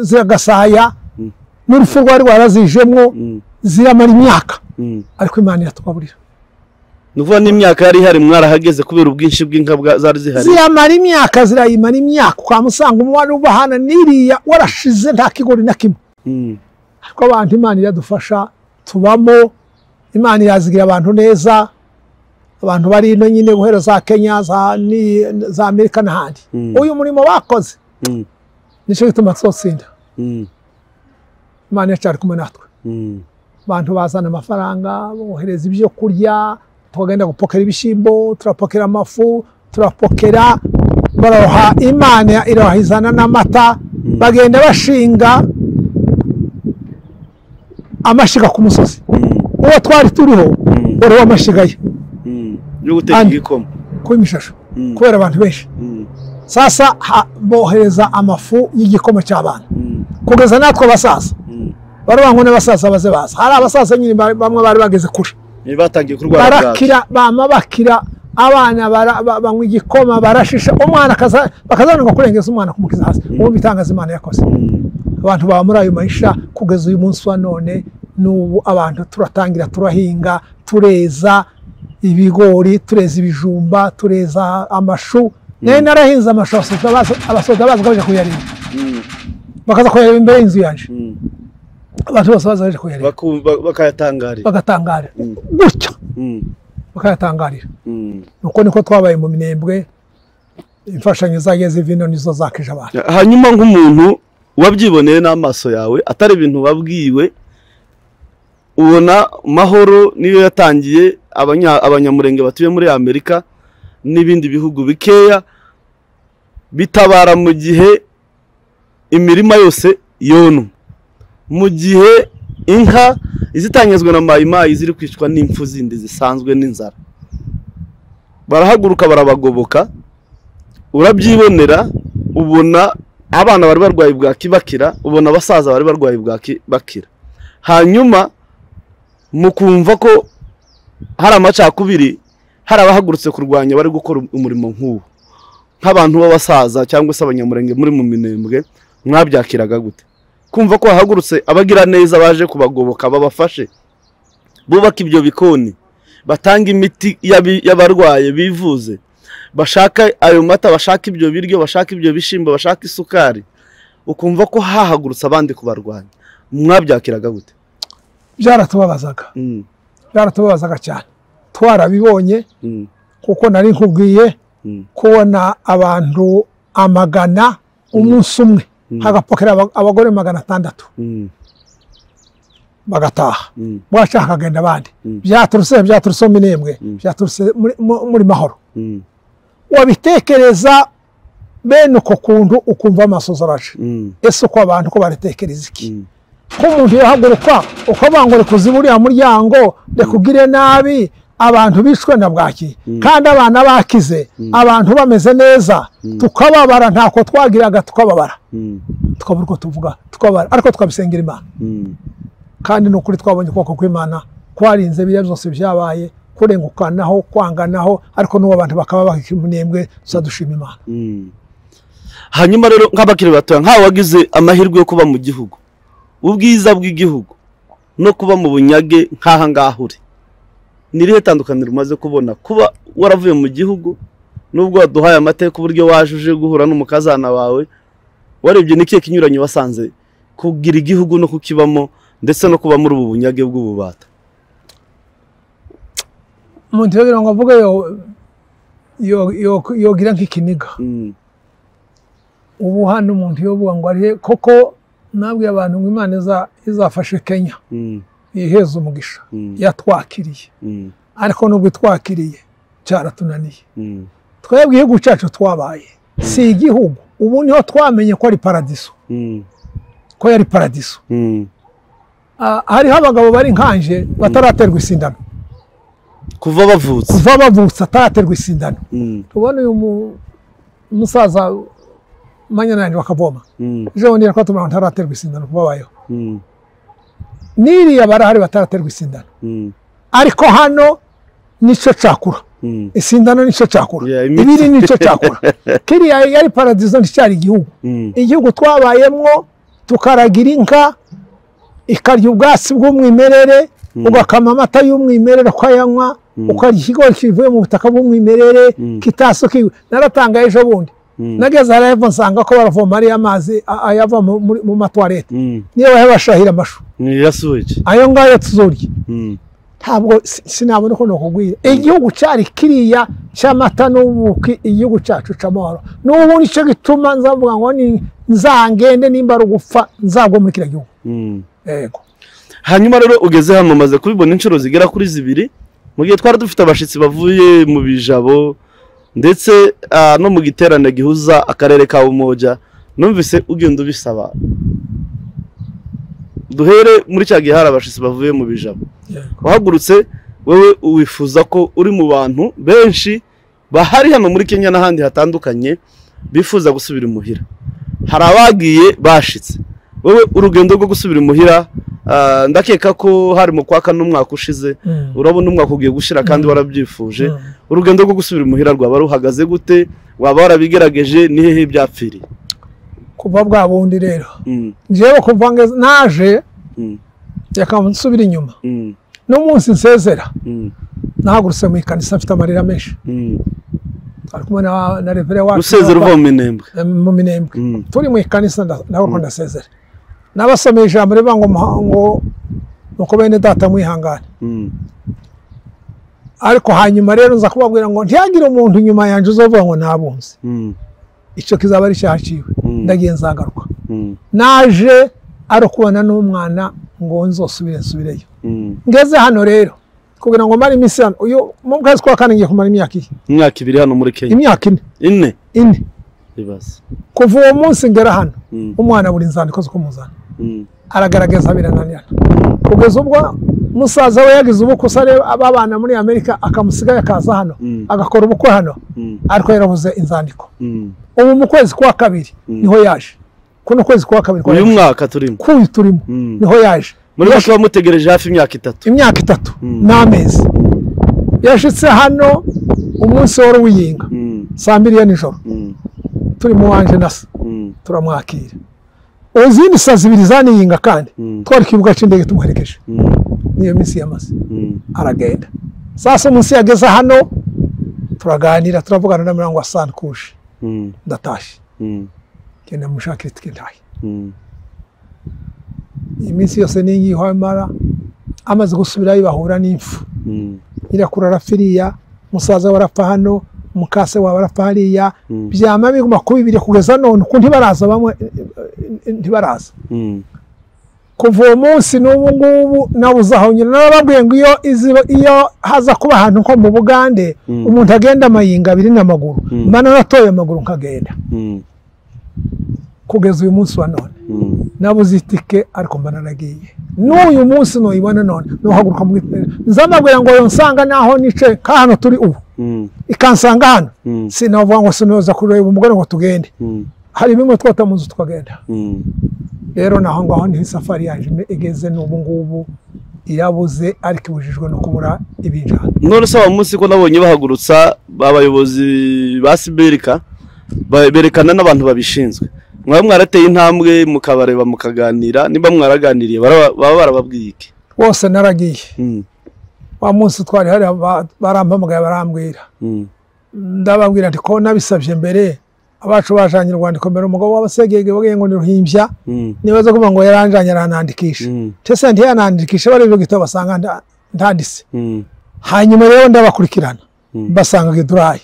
ziragasaya n'urupfu rwari rwarazijemwo ziramara imyaka ariko Imana iratugaburira nuvuga n'imyaka yari hari mwarahageze kubera ubwinshi bw'inka zari zihari ziramara imyaka zirayimara imyaka ukamusanga umwana ubahana niriya warashize nta kigori na kimwe ariko abantu Imana iradufasha tubamo Imana irazigira abantu neza abantu bari ino nyine guhera za Kenya za Amerika n'ahandi uyu murimo bakoze nicyo gituma twotsinda Imana yacyari kumwe natwe abantu bazana amafaranga bohereza ibyo kurya tugenda gupokera ibishimbo turapokera amafu turapokera baroha Imana irahizana n'amata bagenda bashinga amashiga ku musozi uwo twari turiho uri wamashigaye yo guteka igikoma kwimishasho kubera abantu benshi sasa bohereza amafu y'igikoma cy'abana kugeza natwe basaza barabangone basaza baze baza hari abasaza nyine bamwe bari bageze kure batangiye kurwara barakira bakira abana banywa igikoma barashisha umwana bakazana kurengeza umwana kumukiza hasi uwo bitangaza Imana yakoze abantu baba muri ayo maisha kugeza uyu munsi wa none n'ubu abantu turatangira turahinga tureza ibigori tureza ibijumba tureza amashu nayo narahinze amashu abasoda baza baje kuyareba bakaza kuyareba imbere y'inzu yanje abantu bose bazaje kuyareba bagatangarira gutya bakayatangarira nuko niko twabaye mu Minembwe imfashanyo zageze vino nizo zakije abantu hanyuma nk'umuntu wabyiboneye n'amaso yawe atari ibintu wabwiwe ubona mahoro niyo yatangiye abanyamurenge batuye muri Amerika n'ibindi bihugu bikeya bitabara mu gihe imirima yose yonu mu gihe inka izitangizwe na mayimayi ziri kwicwa n'impfu zindi zisanzwe n'inzara barahaguruka barabagoboka urabyibonera ubona abana bari barwaye bwaki bakira ubona abasaza bari barwaye bwaki bakira hanyuma mukumva ko hari amacakubiri hari abahagurutse kurwanya bari gukora umurimo nk'uwo nk'abantu b'abasaza cyangwa se abanyamurenge muri mu Minembwe mwabyakiraga gute kumva ko hahagurutse abagira neza baje kubagoboka babafashe bubaka ibyo bikoni batanga imiti y'abarwaye bivuze bashaka ayo mata bashaka ibyo biryo bashaka ibyo bishimbo bashaka isukari ukumva ko hahagurutse abandi kubarwanya mwabyakiraga gute byaratubabazaga cyane twarabibonye kuko nari nkubwiye kubona abantu amagana umunsi umwe hagapokera abagore 600 bagataha bwashaka kagenda abandi byaturutse Minembwe byaturutse muri mahoro wabitekereza bene uko kuntu ukumva amasozoraje ese uko abantu ko baritekereza iki ko umuntu yahaguruka uko bangore kuziburiya muryango ndekugire nabi abantu bishwe na bwaki kandi abana bakize abantu bameze neza tukababara ntako twagiraga tukababara tukabura uko tuvuga tukabara ariko tukabisengera Imana kandi no kuri twabonye koko kw'Imana kwarinze biriya byose byabaye kurengukanaho kwanganaho ariko n'uwo abantu bakaba bakimunembwe dushima Imana hanyuma rero nk'abakiri batoya nkaho wagize amahirwe yo kuba mu gihugu ubwiza bw'igihugu no kuba mu bunyage nk'aha ngaho uri nirihe tandukaniro umaze kubona kuba waravuye mu gihugu nubwo waduhaye amateka uburyo wajuje guhura n'umukazana wawe warebye n'ikihe kinyuranye wasanze kugira igihugu no kukibamo ndetse no kuba muri ubu bunyage bw'ububata umuntu yogira ngo avuge yogira nk'ikiniga ubu hano umuntu yovuga ngo ari koko nabwiye abantu ngo Imana izafashe Kenya iheza umugisha yatwakiriye ariko nubwo twakiriye cyaratunaniye twebwe igihugu cyacu twabaye si igihugu ubu niho twamenye ko ari paradiso ko yari paradiso hariho abagabo bari nkanje bataraterwa isindano kuva bavutse ataraterwa isindano tubona uyu musaza manyananje bakavoma jewe ndira ko tumana ntaraterwa isindano kubabayeho niriya barahari bataraterwa isindano ariko hano nico cakura isindano nico cyakora Yeah, ibiri nico cyakora kiriya yari paradizo nticyari igihugu igihugu twabayemwo tukaragira inka ikarya ubwatsi bw'umwimerere ugakama amata y'umwimerere ukayanywa ukarya ikigori kivuye mu butaka bw'umwimerere kitasukiwe naratangaye ejo bundi nageze harayevo nsanga ko baravoma ari amazi ayava mu matwarete niyo bahebashahira amashu yasuye ayo ngayo tuzorya ntabwo sinabona ko nokugwira igihugu cyari kiriya cy'amata n'ubuki igihugu cyacu c'amahoro n'ubu nico gituma nzavuga ngo ni nzangende nimba rugupfa nzagwa muri kiriya gihugu yego hanyuma rero ugeze hano maze kubibona inshuro zigera kuri 2 mu gihe twari dufite abashitsi bavuye mu bijabo ndetse no mu giterane gihuza akarere ka Umoja numvise ugenda ubisaba duhere muri cya gihe hari abashitsi bavuye mu bijabo wahagurutse wewe uwifuza ko uri mu bantu benshi bahari hano muri Kenya n'ahandi hatandukanye bifuza gusubira imuhira hari abagiye bashitse wewe urugendo rwo gusubira imuhira ndakeka ko hari mu kwaka n'umwaka ushize urabona umwaka ugiye gushira kandi warabyifuje urugendo rwo gusubira imuhira rwaba ruhagaze gute waba warabigerageje ni hehe byapfiriye kuva bwa bundi rero jewe kuva naje yakamusubira inyuma n'umunsi nsezera nahagurutse mu ikanisa mfite amarira menshi ari kumwe na revere wacu usezera uva mu minembwe turi mu ikanisa naho ndasezera nabasomeye ijambo rivuga ngo nuko bene data mwihangane ariko hanyuma rero nza kubabwira ngo ntiyagire umuntu nyuma yanje uzovuga ngo nabunze icyo kizaba ari cyaciwe ndagiye nzagaruka naje ari kubona n'umwana ngo nsubireyo ngeze hano rero kugira ngo mari iminsi hano uyu mu kwezi kwa kane ngiye kumara imyaka 2 hano muri Kenya imyaka 4 ibase kuva uwo munsi ngera hano umwana buri nzandiko zo kumuzana aragaragaza birananirana kugeza ubwo musaza we yagize ubukusare ababana muri Amerika akamusigaye akaza hano agakora ubukwe hano ariko yarabuze inzandiko ubu mu kwezi kwa kabiri niho yaje kuno kwezi kwa kabiri uyu mwaka turimo niho yaje muri bose bamutegereje hafi imyaka 3 n'amezi yashitse hano umunsi wari wiyinga saa 2 ya nijoro turi mu wanje nasa turamwakira uzindi saa 2 zaniyinga kandi twari kibuga c'indege tumuherekeje niyo minsi yamaze aragenda sasa umunsi yageze hano turaganira turavugana na Mirango Hassan kushe ndatashi kenda mushakira tkindaye iminsi yose ningiho mara amaze gusubirayo bahura n'imfu irakura rafiriya musaza warapfa hano mukase wa barapfa hariya byama biguma kubibire kugeza none ukundi baraza bamwe ntibaraza kuva uwo munsi n'ubu ngubu nabuzaho nyina nababwiye ngo iyo haza kuba ahantu nko mu Bugande umuntu agenda amayinga 2 n'amaguru mana natoye amaguru nkagenda kugeza uyu munsi wa none nabuze itike ariko mbana nagiye n'uyu munsi no ibona none no haguruka mu nzamabwira ngo yonsanga naho nice ka hano turi ubu ikansanga hano sinavuga ngo sinoza kureba umugore ngo tugende hari bimwe twata mu nzu twagenda rero naho ngaho ni safari yaje igeze n'ubu ngubu irabuze ariko ibujijwe no kubura ibinjana none se wa munsi ko nabonye bahagurutsa babayobozi ba Siberika berekana n'abantu babishinzwe mwarateye intambwe mukabareba mukaganira niba mwaraganiriye baba barababwiye iki bose naragiye wa munsi twari hari barampamagaye barambwira ndababwira ati ko nabisabye mbere abacu bajanye Rwandiko mbere umugabo w'abasegege bagiye ngo niruhimbya nibaza kuvuga ngo yaranjanye aranandikisha tese ntiyanandikisha bari byo gito basanga ndandise hanyuma rero ndabakurikirana basanga gidurayi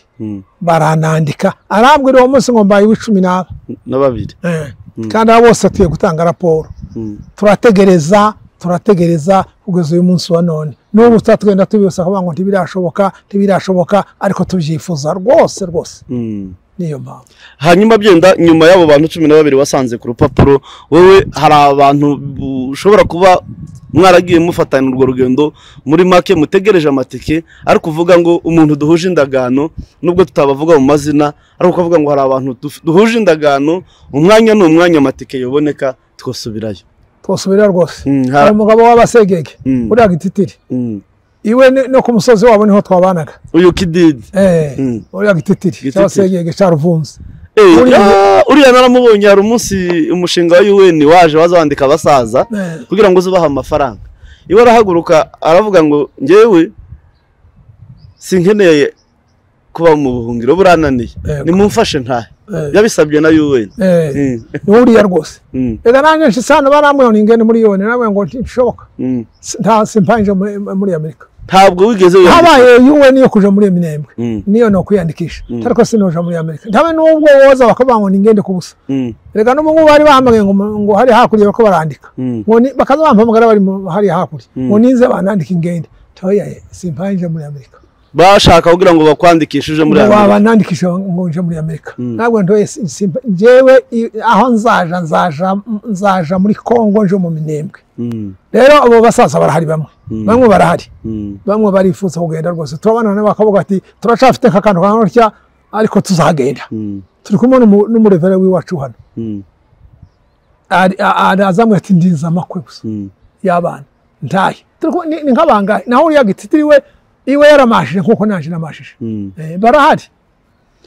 baranandika arambwira uwo munsi ngo mbaye 12 kandi abo bose atuye gutanga raporo turategereza kugeza uyu munsi wa none n'ubu twatugenda tubisa kuvuga ngo ntibirashoboka ariko tubyifuza rwose niyo mpamvu hanyuma byenda nyuma y'abo bantu 12 wasanze ku rupapuro wowe hari abantu ushobora kuba mwaragiye mufatana urwo rugendo muri make mutegereje amatike ariko uvuga ngo umuntu duhuje indagano nubwo tutabavuga mu mazina ariko ukavuga ngo hari abantu duhuje indagano umwanya n'umwanya amatike yoboneka twosubira rwose hari umugabo w'abasegege uri agititiri iwe no ku musozi wabo niho twabanaga uyu Kididi uriya Gititiri cyangwa se Gege cya Ruvunzi uriya naramubonye hari umunsi umushinga wa UN waje wazandika abasaza kugira ngo uzubaha amafaranga iwe arahaguruka aravuga ngo ngewe sinkeneye kuba mu buhungiro burananiye nimumfashe ntahe yabisabye na UN uriya rwose reka nanjye nshisana baramubona ingene muri UN nawe ngo nshoboka nta simpanje muri Amerika ntabwo wigeze habaye UN yo kuja muri Minembwe niyo no kwiyandikisha ariko sinoja muri Amerika ntabe nubwo woza bakabango ningende kubusa reka no mu bari bahamagaye ngo hari hakuriye ko barandika ngo bakaza bampamagara bari hari hakuri ngo ninze banandika ingende toya simpanje muri Amerika bashaka kugira ngo bakwandikishije muri Amerika banandikisha ngo nje muri Amerika ntabwo ndoye jewe aho nzaja muri Kongo nje mu Minembwe rero abo basaza barahari bamwe barahari bamwe barifuza kugenda rwose turabana nabo bakavuga ati turacafite nk'akantu kanotya ariko tuzagenda turi kumwe n'umurevere w'iwacu hano azamwe ati ndiza amakwe gusa y'abana ntaye ni nk'abangahe naho uriya Gititiri iwe yaramashije nkuko naje namashije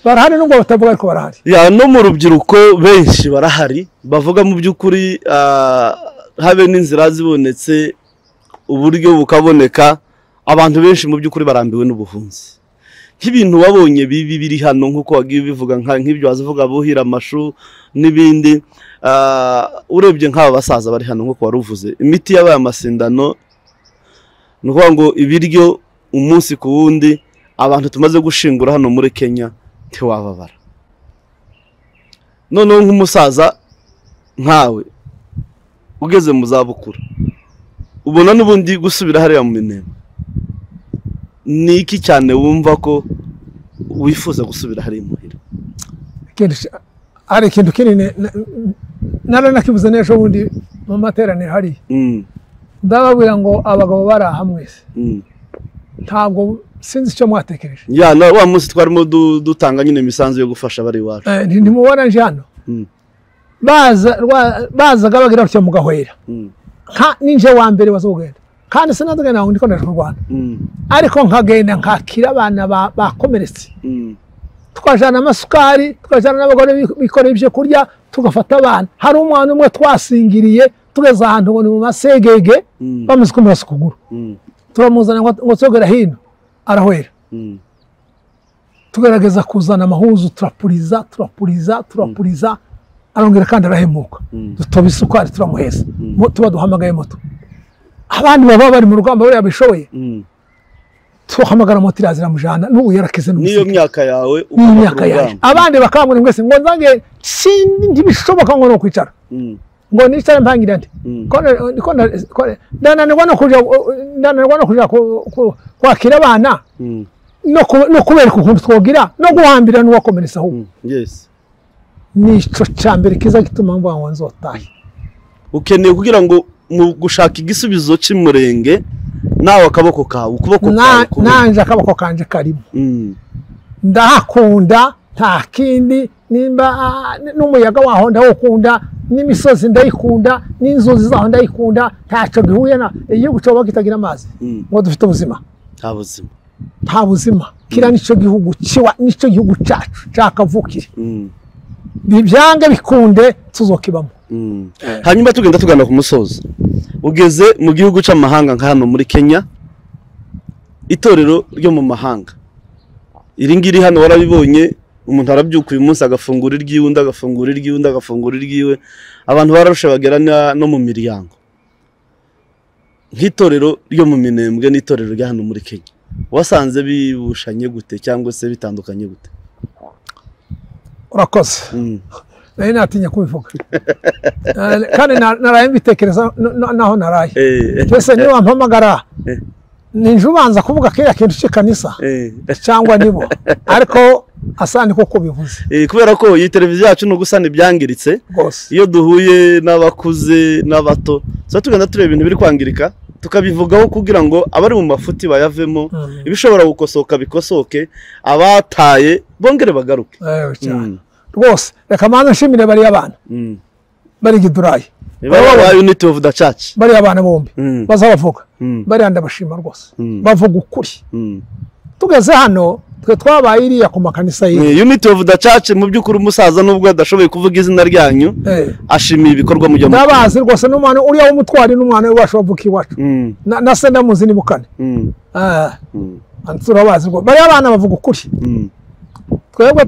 barahari nubwo batavuga ariko barahari no mu rubyiruko benshi barahari bavuga mu by'ukuri habe n'inzira zibonetse uburyo bukaboneka abantu benshi mu by'ukuri barambiwe n'ubuhunzi nk'ibintu wabonye bibi biri hano nkuko wagiye bivuga nk'ibyo wazivuga buhira amashu n'ibindi urebye nk'aba basaza bari hano nkuko waruvuze imiti yabaye amasindano nuko ngo ibiryo umunsi ku wundi abantu tumaze gushingura hano muri Kenya ntiwababara noneho nk'umusaza nkawe ugeze mu zabukuru ubona n'ubundi gusubira hariya mu Minembwe ni iki cyane wumva ko wifuza gusubira hariya muhira hari ikintu kinini narakibuze n'ejo bundi mu materaniro hariya ndababwira ngo abagabo bari aha mwese ntabwo sinzi icyo mwatekereje wa munsi twarimo dutanga nyine imisanzu yo gufasha bari iwacu ntimubona nje hano bazaga bagira batyo mugahwera ninje wa mbere bazogenda kandi sinadugenda ngo ndiko ndaje ku Rwanda ariko nkagenda nkakira abana bakomeretse twajana amasukari twajana n'abagore bikoreye ibyo kurya tugafata abana hari umwana umwe twasingiriye tugeze ahantu ngo ni mu masegege bamaze kumurasa ukuguru turamuzana ngo tsogera hino arahwera tugerageza kuzana amahuzu turapuriza arongera kandi arahemuka dutoba isukari turamuheza tuba duhamagaye moto abandi baba bari mu rugamba bari abishoboye tuhamagara moto irazira mujana n'ubu yarakize niyo myaka yawe imyaka yawe abandi bakambura mwese ngo nzange sindi ntibishoboka ngo no kwicara ngo nicare mpangira nti ndananirwa no kuja kwakira abana no kubereka ukuntu twogira no guhambira n'uwakomeretsa ahubwo nico cyambere kiza gituma mvuga ngo nzotahe ukeneye kugira ngo mu gushaka igisubizo cy'umurenge nawe akaboko kawe ukuboko kawe nanje akaboko kanje karimo ndahakunda nta kindi nimba n'umuyaga waho ndawukunda n'imisozi ndayikunda n'inzuzi zaho ndayikunda ntaco gihuye na igihugu cyo kitagira amazi ngo dufite ubuzima nta buzima kira nico gihugu ciwa nico gihugu cacu cakavukire bibyange bikunde tuzokibamo hanyuma tugenda tugana ku musozo ugeze mu gihugu cy'amahanga nka hano muri Kenya itorero ryo mu mahanga iringiri hano warabibonye umuntu arabyuka uyu munsi agafungura iryiwe undi agafungura iryiwe undi agafungura iryiwe abantu bararusha bagerana no mu miryango nk'itorero ryo mu Minembwe n'itorero rya hano muri Kenya wasanze bibushanye gute cyangwa se bitandukanye gute urakoze nayo natinya kubivuga kandi naraye mbitekereza naho naraye twese niba mpamagara ninje ubanza kuvuga kera kintu cy'ikanisa cyangwa nibo ariko asani koko bivuze kubera ko iyi televiziyo yacu no gusana ibyangiritse iyo duhuye n'abakuze n'abato so tugenda tureba ibintu biri kwangirika tukabivugaho kugira ngo abari mu mafuti bayavemo ibishobora gukosoka bikosoke abataye bongere bagaruke rwose reka manza nshimire bari abana bari gidurayi Baba unity of the church. Bari abana bombi bazabavuga. Bari ndabashima rwose. Bavuga ukuri. Tugeze hano twe twabaye iriya ku makanisa ye. Unity of the church mu byukuri umusaza nubwo adashoboye kuvuga izina ryanyu ashimiye ibikorwa mu jyamo. Nabazi rwose n'umwana uriya w'umutwari n'umwana we washoboka iwacu. Na se ndamuzi ni Bukane. Turabazi rwose. Bari abana bavuga ukuri. Twebwe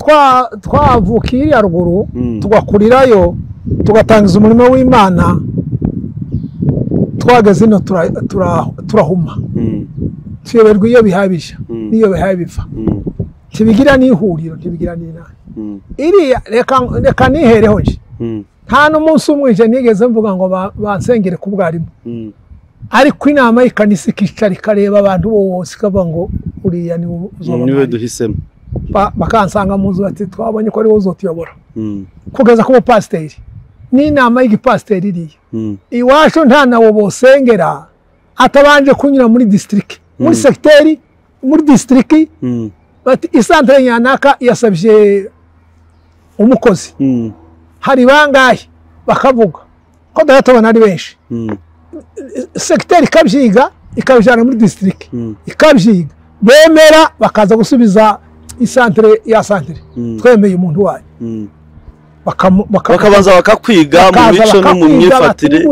twavukiye iriya ruguru tugakurirayo tugatangiza umurimo w'Imana twageze ino turahuma tuyoberwa iyo bihabisha niyo bihaye biva tibigira n'ihuriro tibigira n'inama iriya reka nihereho nje nta n'umunsi umwije nigeze mvuga ngo bansengere ku bwarimu ariko inama y'ikanisa ikicara ikareba abantu bose ikavuga ngo uriya niwe duhisemo bakansanga mu nzu bati twabonye ko ari wowe uzotuyobora kugeza ku mupasiteri n'inama y'igipasiteri iriya iwacu nta nawo bosengera atabanje kunyura muri district muri secteri muri district bati isantere nyanaka yasabye umukozi hari bangahe bakavuga ko dayatabona ari benshi secteri ikabyiga ikabijana muri district ikabyiga bemera bakaza gusubiza isantere ya santere twemeye umuntu wayo bakabanza bakakwiga mu mico no mu myifatire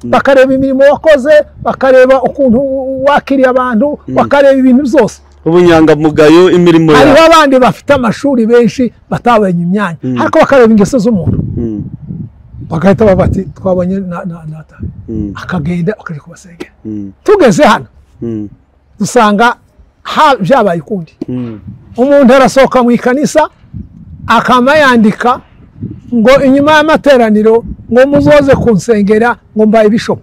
bakareba imirimo wakoze bakareba ukuntu wakiriye abantu bakareba ibintu byose ubunyangamugayo imirimo yawe hariho abandi bafite amashuri benshi batabonye imyanya ariko bakareba ingeso z'umuntu bagahita babati twabonye nata akagenda akaje kubasengera tugeze hano dusanga byabaye ukundi umuntu arasohoka mu ikanisa akama yandika ngo inyuma y'amateraniro ngo muzoze kunsengera ngo mbaye bishop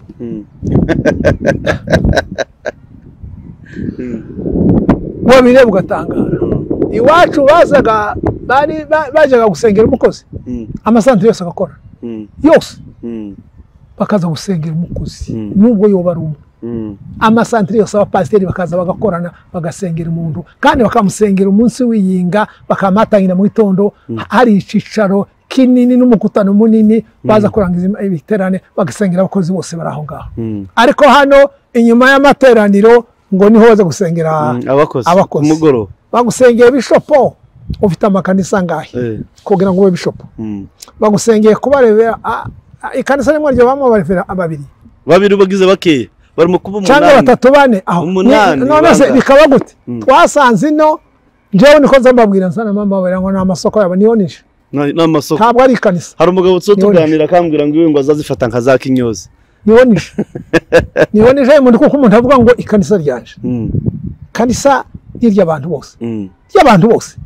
wabire bugatangara iwacu bajaga gusengera umukozi amasantere yose agakora yose bakaza gusengera umukozi nubwo yoba ari umwe amasantere yose abapasiteri bakaza bagakorana bagasengera umuntu kandi bakamusengera umunsi w'iyinga bakamatangira mu gitondo hari icicaro kinini n'umukutano munini baza kurangiza ibiterane bagasengera abakozi bose bari aho ngaho ariko hano inyuma y'amateraniro ngo niho baza gusengera abakozi umugoroba bagusengera bishopo ufite amakanisa ngahe kugira ngo ube bishopo bagusengeye kubarebera ikanisa rimwe ryo bamwe barefera babiri bagize bakeye bari mu kuba cyangwa batatu bane aho none se bikaba gute twasanze ino njewe niko nzambabwira nsana mama bara ngo n'amasoko yabo niho nishe n'amasoko ntabwo ari ikanisa hari umugabo tuganira akambwira ngo iwe ngo azazifata nka za kinyozi niho nishe umuntu kuko umuntu avuga ngo ikanisa ryanje kanisa ry'abantu bose ry'abantu bose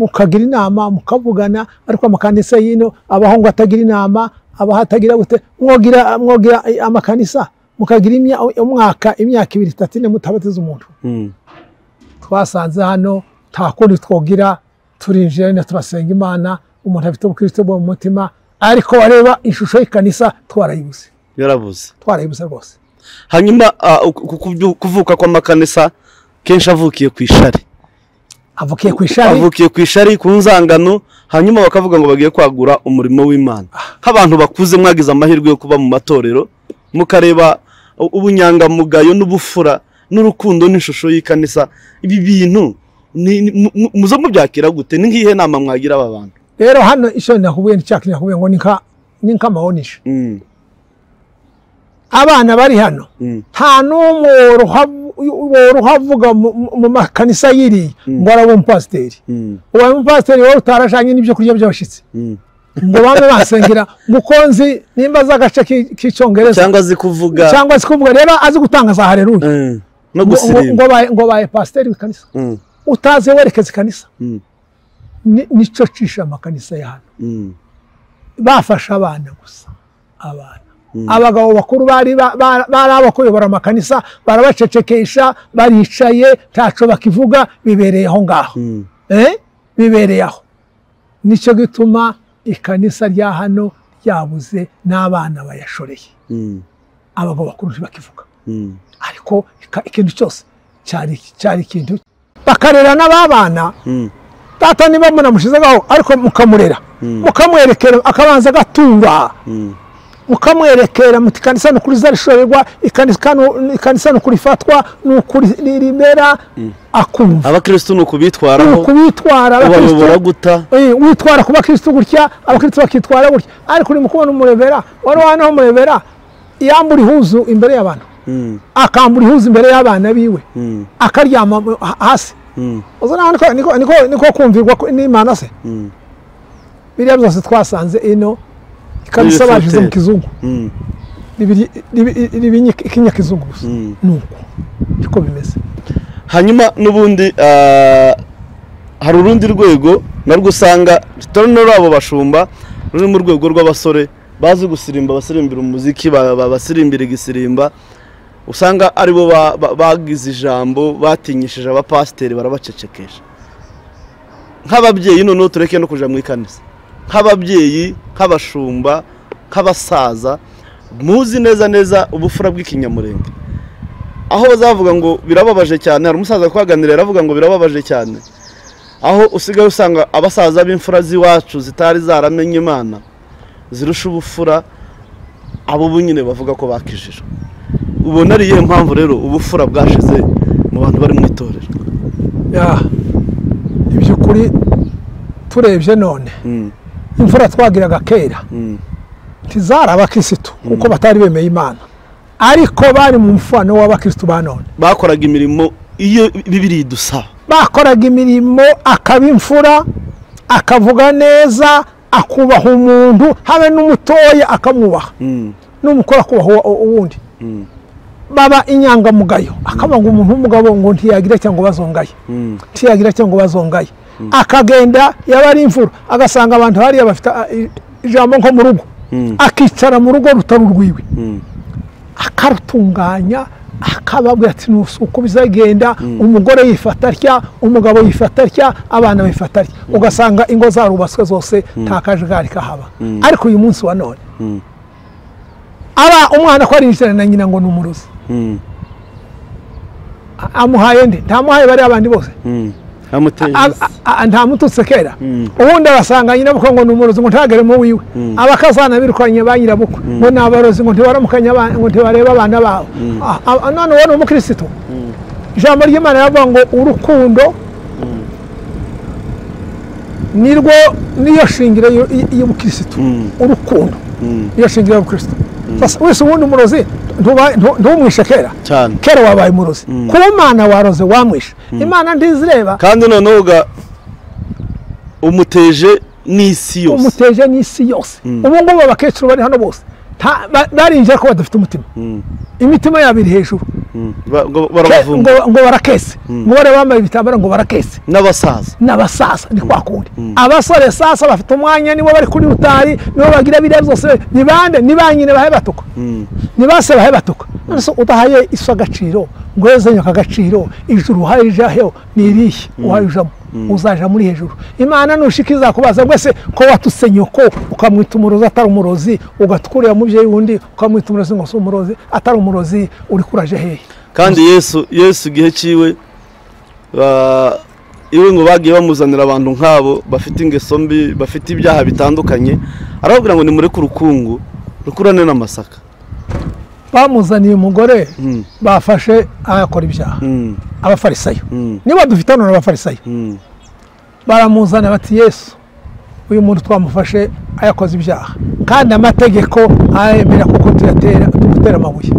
ukagira inama mukavugana ariko amakanisa yino abaho ngo atagira inama abahatagira gute mwogira amakanisa mukagira umwaka imyaka 2-3 mutabatiza umuntu twasanze hano takundi twogira turinjira na turasenga Imana umuntu afite ubukristo bwo mu mutima ariko wareba ishusho y'ikanisa twarayibuze twarayibuze rwose hanyuma kuvuka kwa makanisa kenshi avukiye ku ishari avukiye ku ishari ku nzangano hanyuma bakavuga ngo bagiye kwagura umurimo w'Imana nk'abantu bakuze mwagize amahirwe yo kuba mu matorero mukareba ubunyangamugayo n'ubufura n'urukundo n'ishusho y'ikanisa ibi bintu muzo mubyakira gute ni ngihe nama mwagira aba bantu rero hano isho nakubuye n'icyakinya kubuye ngo ninka maonisha abana bari hano nta n'umwe uhavuga mu makanisa yiri ngo arabo umupasiteri uwo umupasiteri wowe utarashanye n'ibyo kurya by'abashitsi ngo bamwe basengera mukonzi nimba z'agace k'icyongereza cyangwa zikuvuga rero azi gutanga za haleluya no gusirimba ngo baye pasiteri w'ikanisa utaze werekeza ikanisa nico cisha amakanisa ya hano bafasha abana gusa abana abagabo bakuru bari abakuyobora amakanisa barabacecekesha baricaye taco bakivuga bibereye aho ngaho bibereye aho nico gituma ikanisa rya hano ryabuze n'abana bayashoreye abagabo bakuru bakivuga ariko ikintu cyose cyari ikintu bakarera n'ababana tata niba munamushizeho ariko mukamurera mukamwerekera akabanza gatura mukamwerekera muti kanisa n'ukuri zarishorerwa ikanisa n'ukuri fatwa n'ukuri rimera akumva abakristo n'ukubitwaraho n'ukubitwara abayobora guta witwara kuba kristo gutya abakristo bakitwara gutya ariko uri mukubona umurevera wano umurevera yambura ihuzu imbere y'abantu akambura ihuzu imbere y'abana biwe akaryama hasi uzana niko kumvirwa n'Imana se biriya byose twasanze ino kanisa bajize mu kizungu ikinyakizungu gusa nuko niko bimeze. Hanyuma n'ubundi hari urundi rwego narwo usanga tutonora abo bashumba ruri mu rwego rw'abasore bazi gusirimba basirimbira umuziki basirimbira igisirimba usanga aribo bagize ijambo batinyishije abapasiteri barabacecekesha nk'ababyeyi noneho tureke no kuja mu ikanisa nk'ababyeyi nk'abashumba nk'abasaza muzi neza ubufura bw'ikinyamurenge aho bazavuga ngo birababaje cyane hari umusaza kwaganira aravuga ngo birababaje cyane aho usigaye usanga abasaza b'imfura z'iwacu zitari zaramenye Imana zirusha ubufura abo bunyine bavuga ko bakijijwe ubona ari iyihe mpamvu rero ubufura bwashize mu bantu bari mu itorero? Iby'ukuri turebye none imfura twagiraga kera ntizari abakirisitu kuko batari bemeye Imana ariko bari mu mfano w'abakirisitu ba none bakoraga imirimo iyo Bibiliya idusaba bakoraga imirimo akaba imfura akavuga neza akubaha umuntu habe n'umutoya akamwubaha n'umukora akubaha uwundi baba inyangamugayo akabanga umuntu w'umugabo ngo ntiyagira cyangwa bazongaye akagenda yaba ari imfura agasanga abantu hariya bafite ijambo nko mu rugo akicara mu rugo rutari urwiwe akarutunganya akababwira ati nuko bizagenda umugore yifata atya umugabo yifata atya abana bifata atya ugasanga ingo zarubaswe zose nta kajagari kahaba ariko uyu munsi wa none umwana ko ari injira na nyina ngo ni umurozi amuhaye nde ntamuhaye bari abandi bose nta mututse kera ubundi abasanga nyina buko ngo ni umurozi ngo ntagere mu wiwe abakazana birukanye ba nyirabukwe ngo ni abarozi ngo ntibaramukanya ngo ntibareba abana babo none wowe ni umukristo ijambo ry'Imana yavuga ngo urukundo nirwo niyo shingiro y'ubukristo urukundo niyo shingiro y'ubukristo wese ubundi umurozi ntumwishe kera wabaye umurozi kuba Imana waroze wamwishe Imana ntizireba kandi noneho umuteje n'isi yose ubu ngubu abakecuru bari hano bose barinjira ko badafite umutima imitima yabo iri hejuru ngo barakese ngo bare bambaye ibitambaro ngo barakese n'abasaza ni kwa kundi abasore sasa bafite umwanya nibo bari kuri rutari nibo bagira biriya byose ni bande ni banyine bahe batuka ni base bahe batuka none udahaye iso agaciro ngo yezenye akagaciro ijuru harijaho ni irihe uhayujamo uzaja muri hejuru Imana nushikiza kubaza gwese ko watusenyoko ukamwita umurozi atari umurozi ugatkurira muvyeyi wundi ukamwita umurozi ngo umurozi atari umurozi uri kuraje hehe kandi Yesu gihe ciwe iwe ngo bagiye bamuzanira abantu nkabo bafite ingeso mbi bafite ibyaha bitandukanye arababwira ngo ni muri kurukungu rukurane n'amasaka bamuzaniye umugore bafashe akora ibyaha abafarisayo niba dufite none abafarisayo baramuzana bati Yesu uyu muntu twamufashe ayakoze ibyaha kandi amategeko ayemera kuko tumutera amabuye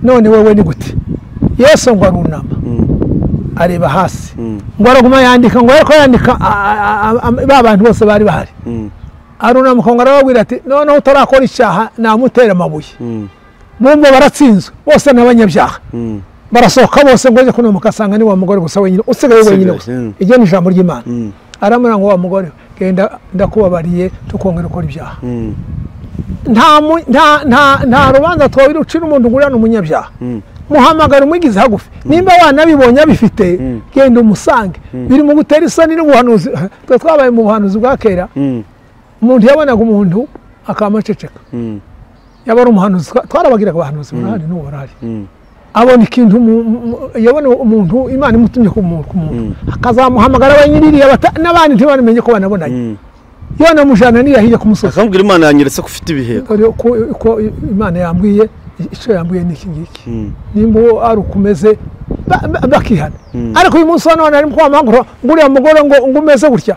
none wewe ni gute Yesu ngo arunama areba hasi ngo araguma yandika ngo ariko yandika babantu bose bari bahari arunama ngo arababwira ati noneho utarakora icyaha namutera amabuye bumva baratsinzwe bose n'abanyabyaha barasohoka bose ngo aje kuno mukasanga ni wa mugore gusa wenyine usigaye wenyine gusa iryo ni ijambo ry'Imana aramura ngo wa mugore genda ndakubabariye tukongera ukora ibyaha nta rubanza twabiri ucira umuntu ngurana umunyabyaha muhamagara umwigize hagufi nimba wanabibonye abifite genda umusange biri mu gutera isoni n'ubuhanuzi twabaye mu buhanuzi bwa kera umuntu yabonaga umuntu akamaceceka yabara umuhanuzi twarabagiraga abahanuzi barahari n'ubu barahari abona ikintu yabona umuntu Imana imutumye ku muntu akazamuhamagara abanyiririye n'abandi ntibamenye ko banabonanye yona mujana niyahiye ku musozi akambwira Imana yanyeretse ko ufite ibiheko ko Imana yambwiye icyo yambwiye niki ngiki nimbo ari ukumeze bakihana ariko uyu munsi none ari kwamangura nguriya mugore ngo ngumeze gutya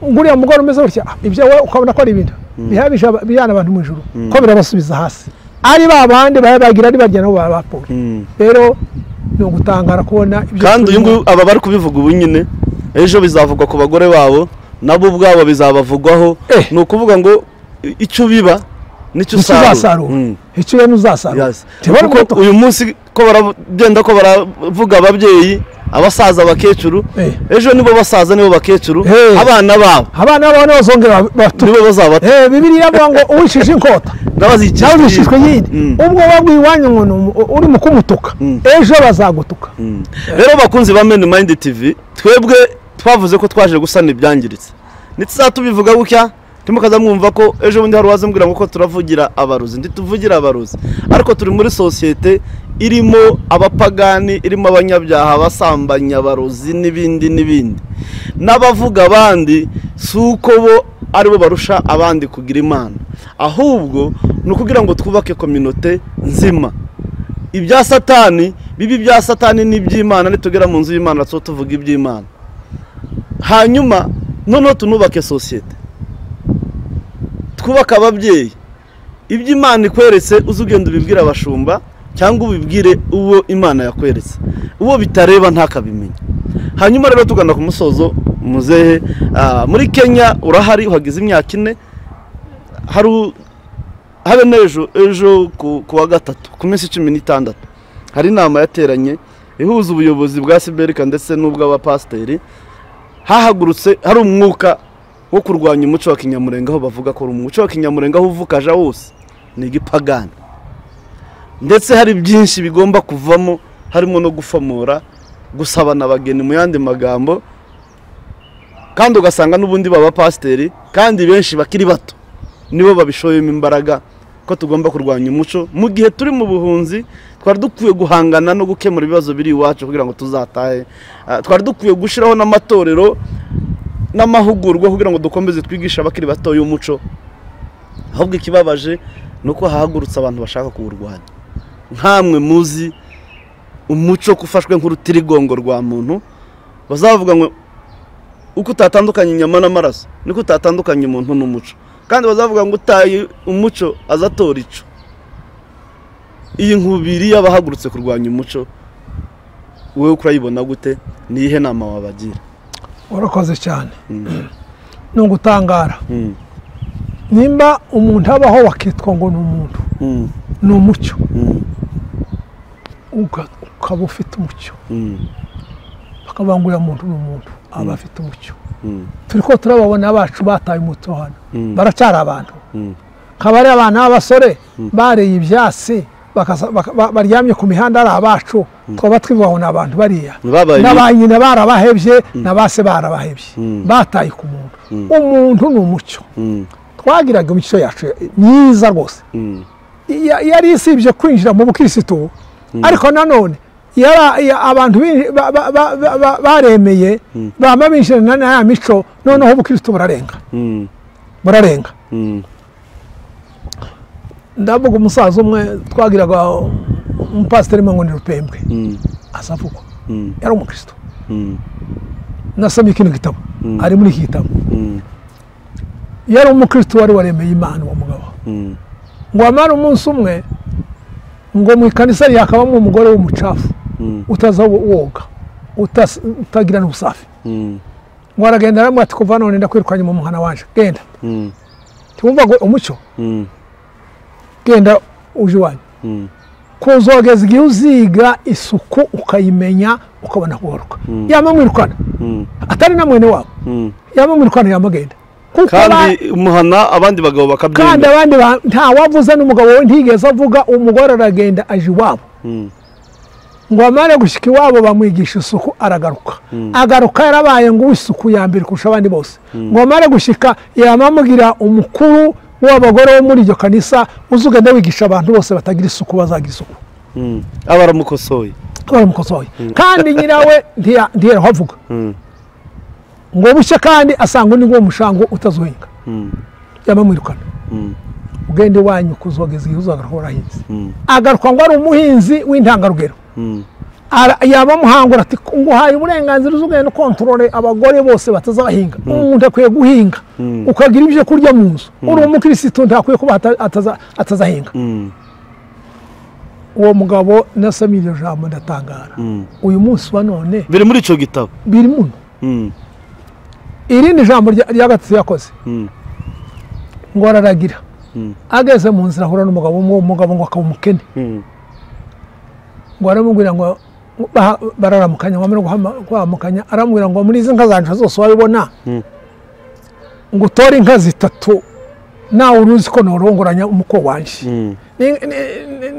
nguriya mugore umeze gutya ibyo we ukabona ko ari ibintu bihabisha bijana abantu mu ijuru ko birabasubiza hasi ari babandi bagira ari bagena babapoke rero no gutangara kubona ibyo kandi uyu nguyu aba bari kubivuga ubu nyine ejo bizavugwa ku bagore babo nabo ubwabo bizabavugwaho ni ukuvuga ngo icyo biba nicyo uzasarura icyo yenu uzasarura kuko uyu munsi ko baragenda ko baravuga ababyeyi abasaza abakecuru ejo nibo basaza nibo bakecuru abana babo nibo zongera nibo bazaba Bibiliya avuga ngo uwishije inkota n'abazishishwe yindi ubwo wabwiwanye ngo uri mu kumutuka ejo bazagutuka rero bakunzi ba Men Mind TV twebwe twavuze ko twaje gusana ibyangiritse nituzatubivuga gutya timukaza mwumva ko ejo bundi hari wazambwira ngo ko turavugira abaruzi ndituvugira abaruzi ariko turi muri societe irimo abapagani irimo abanyabyaha abasambanya abaruzi n'ibindi n'abavuga abandi suko bo aribo barusha abandi kugira Imana ahubwo nukugira ngo twubake community nzima ibya satani bibi bya satani n'iby'Imana nitugera mu nzu y'Imana so tuvuga iby'Imana hanyuma noneho tunubake societe twubaka ababyeyi iby'Imana ikweretse uzugenda ubibwira abashumba cyangwa ubibwire uwo Imana yakweretse uwo bitareba ntakabimenya hanyuma rero tugana ku musozo muzehe muri Kenya urahari uhagize imyaka 4 habe ejo ku wa gatatu ku minsi 16 hari inama yateranye ihuza ubuyobozi bwa Siberika ndetse n'ubw'abapasteri hahagurutse hari umwuka wo kurwanya umuco wa Kinyamurenga aho bavuga ko umuco wa Kinyamurenga aho uvukaja wose ni igipagani ndetse hari byinshi bigomba kuvamo harimo no gufamura gusabana abageni mu yandi magambo kandi ugasanga n'ubundi baba pasteri kandi benshi bakiri bato nibo babishoyemo imbaraga ko tugomba kurwanya umuco mu gihe turi mu buhunzi twari dukwiye guhangana no gukemura ibibazo biri iwacu kugira ngo tuzatahe twari dukwiye gushiraho n'amatorero n'amahugurwa kugira ngo dukomeze twigisha abakiri bato y'umuco ahubwo ikibabaje nuko hahagurutse abantu bashaka kuwurwanya nkamwe muzi umuco kufashwe nk'urutirigongo rwa muntu bazavuga ngo uko utatandukanye inyama n'amaraso niko utatandukanye umuntu n'umuco kandi bazavuga ngo utaye umuco azatora ico iyi nkubiri y'abahagurutse kurwanya umuco wewe kurayibona gute nihe nama wabagira urakoze cyane no gutangara nimba umuntu abaho wakitwa ngo n'umuntu n'umucyo ukaba ufite umucyo bakabangurira umuntu n'umuntu aba afite umucyo turiko turababona abacu bataye umucyo hano baracara abantu kabari abana b'abasore bareye ibyasi baryamye ku mihanda ari abacu twaba twibabona abantu bariya n'abanyina barabahebye n'abase barabahebye bataye ku muntu umuntu n'umucyo twagiraga imico yacu myiza rwose yari isibye kwinjira mu bukirisitu ariko nanone abantu baremeye bama binjira na mico noneho ubukirisitu burarenga ndavuga umusaza umwe twagiraga umupasiteri Mangoni Rupembwe asavugwa yari umukristo nasomye kino gitabo ari muri iki gitabo yari umukristo wari waremeye Imana uwo mugabo ngo amara umunsi umwe ngo mu ikanisa yakabamo umugore w'umucafu utaza woga utagira n'ubusafi ngo aragenda aramwe ati kuva none ndakwirukanye mu muhana wanje genda tumva ngo umucyo genda uje wanyu kuzogeza igihe uziga isuku ukayimenya ukabona kugaruka yamamwirukana atari na mwene wabo yamamwirukana yamagenda kandi umuhana abandi bagabo bakabyemera kandi abandi nta wavuze n'umugabo we ntigeze avuga umugore aragenda aje iwabo ngo amare gushika iwabo bamwigisha isuku agaruka yarabaye ngo isuku yambere kurusha abandi bose ngo amare gushika yamamugira umukuru w'abagore wo muri iryo kanisa uzugenda wigisha abantu bose batagira isuku bazagira isuku abaramukosoye kandi nyirawe ntiyari havuga ngo bushye kandi asanga undi ngo mushango utazuhinga yamamwirukana ugende wanyu kuzogeza igihe uzagaruka warahinze agaruka ngo ari umuhinzi w'intangarugero yaba muhangura ati nguhaye uburenganzira uzugenda kontrole abagore bose batazahinga umuntu akwiye guhinga ukagira ibyo kurya mu nzu uri umukristo ntakwiye kuba atazahinga uwo mugabo nasomye iryo jambo ndatangara uyu munsi wa none biri muri ico gitabo biri muno irindi jambo rya gatatu yakoze ngo araragira ageze mu nzira ahura n'umugabo ngo akaba umukene ngo aramubwira ngo bararamukanya wamara guhamukanya aramubwira ngo muri izi nka zanje zose wabibona ngo utore inka zitatu nawe uruzi ko norongoranya umuko wanje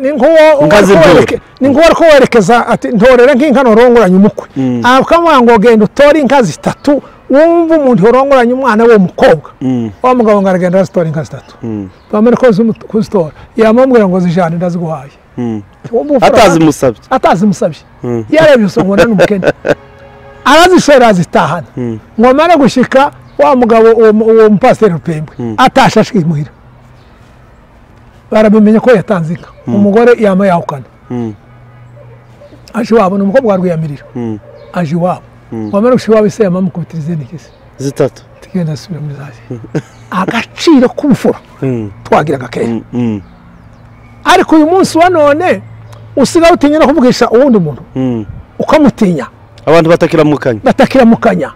ni nkuwo ko werekeza ati ntorera nk'inka norongoranya umukwe akamubwira ngo genda utore inka zitatu wumva umuntu yorongoranya umwana we umukobwa wa mugabo ngo aragenda azitora inka zitatu bamere ko kuzitora yamubwira ngo zijane ndaziguhaye atazimusabye yarebye usongona n'umukene arazishora azitahana ngo mara gushika wa mugabo uwo mupasiteri Rupembwe atashashwe imuhira barabimenye ko yatanze inka umugore yama yahukana aje wabo n'umukobwa warwiyamirira aje wabo wamara gushika wabo ise yama mukubitira izindi kisi zitatu tigenda asubira muri zaje agaciro k'ubufura twagiraga kera ariko uyu munsi wa none usigaye utinya no kuvugisha uwundi muntu ukamutinya abantu batakiramukanya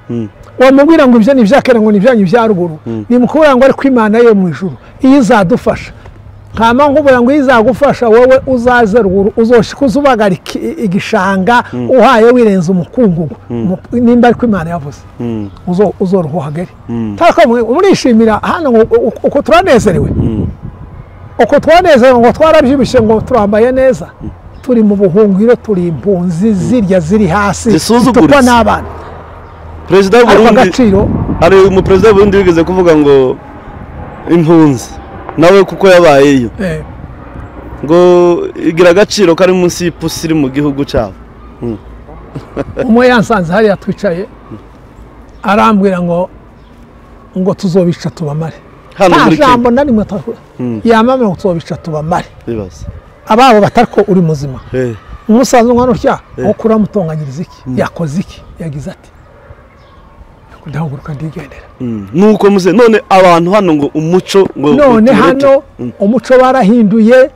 wamubwira ngo ibyo ni ibyakera ngo ni ibyanyu bya ruguru ni mukubwira ngo ari kw'Imana yo mu ijuru iyo izadufasha nkama nkubwira ngo iyo izagufasha wowe uzaze ruguru uzoshikuza ubagara igishanga uhaye wirenza umukungugu nimba ari kw'Imana yavuze uzoruhagere tako murishimira hano uko turanezerewe uko twanezerewe ngo twarabyibishe ngo turambaye neza turi mu buhungiro turi impunzi zirya ziri hasi tukwa n'abana Perezida w'Uburundi ari umuperezida w'Uburundi wigeze kuvuga ngo impunzi nawe kuko yabayeyo ngo igira agaciro kari munsi y'ipusi iri mu gihugu cyabo umwe yansanze hariya twicaye arambwira ngo tuzobica tubamare nta jambo na rimwe yamamara ngo tuzobica tubamare ababo batariko uri muzima umusaza umwana utya aho kuramutonganyiriza iki yakoze iki yagize ati ndahaguruka ndigendera nuko muze none abantu hano ngo umuco ngo none hano umuco barahinduye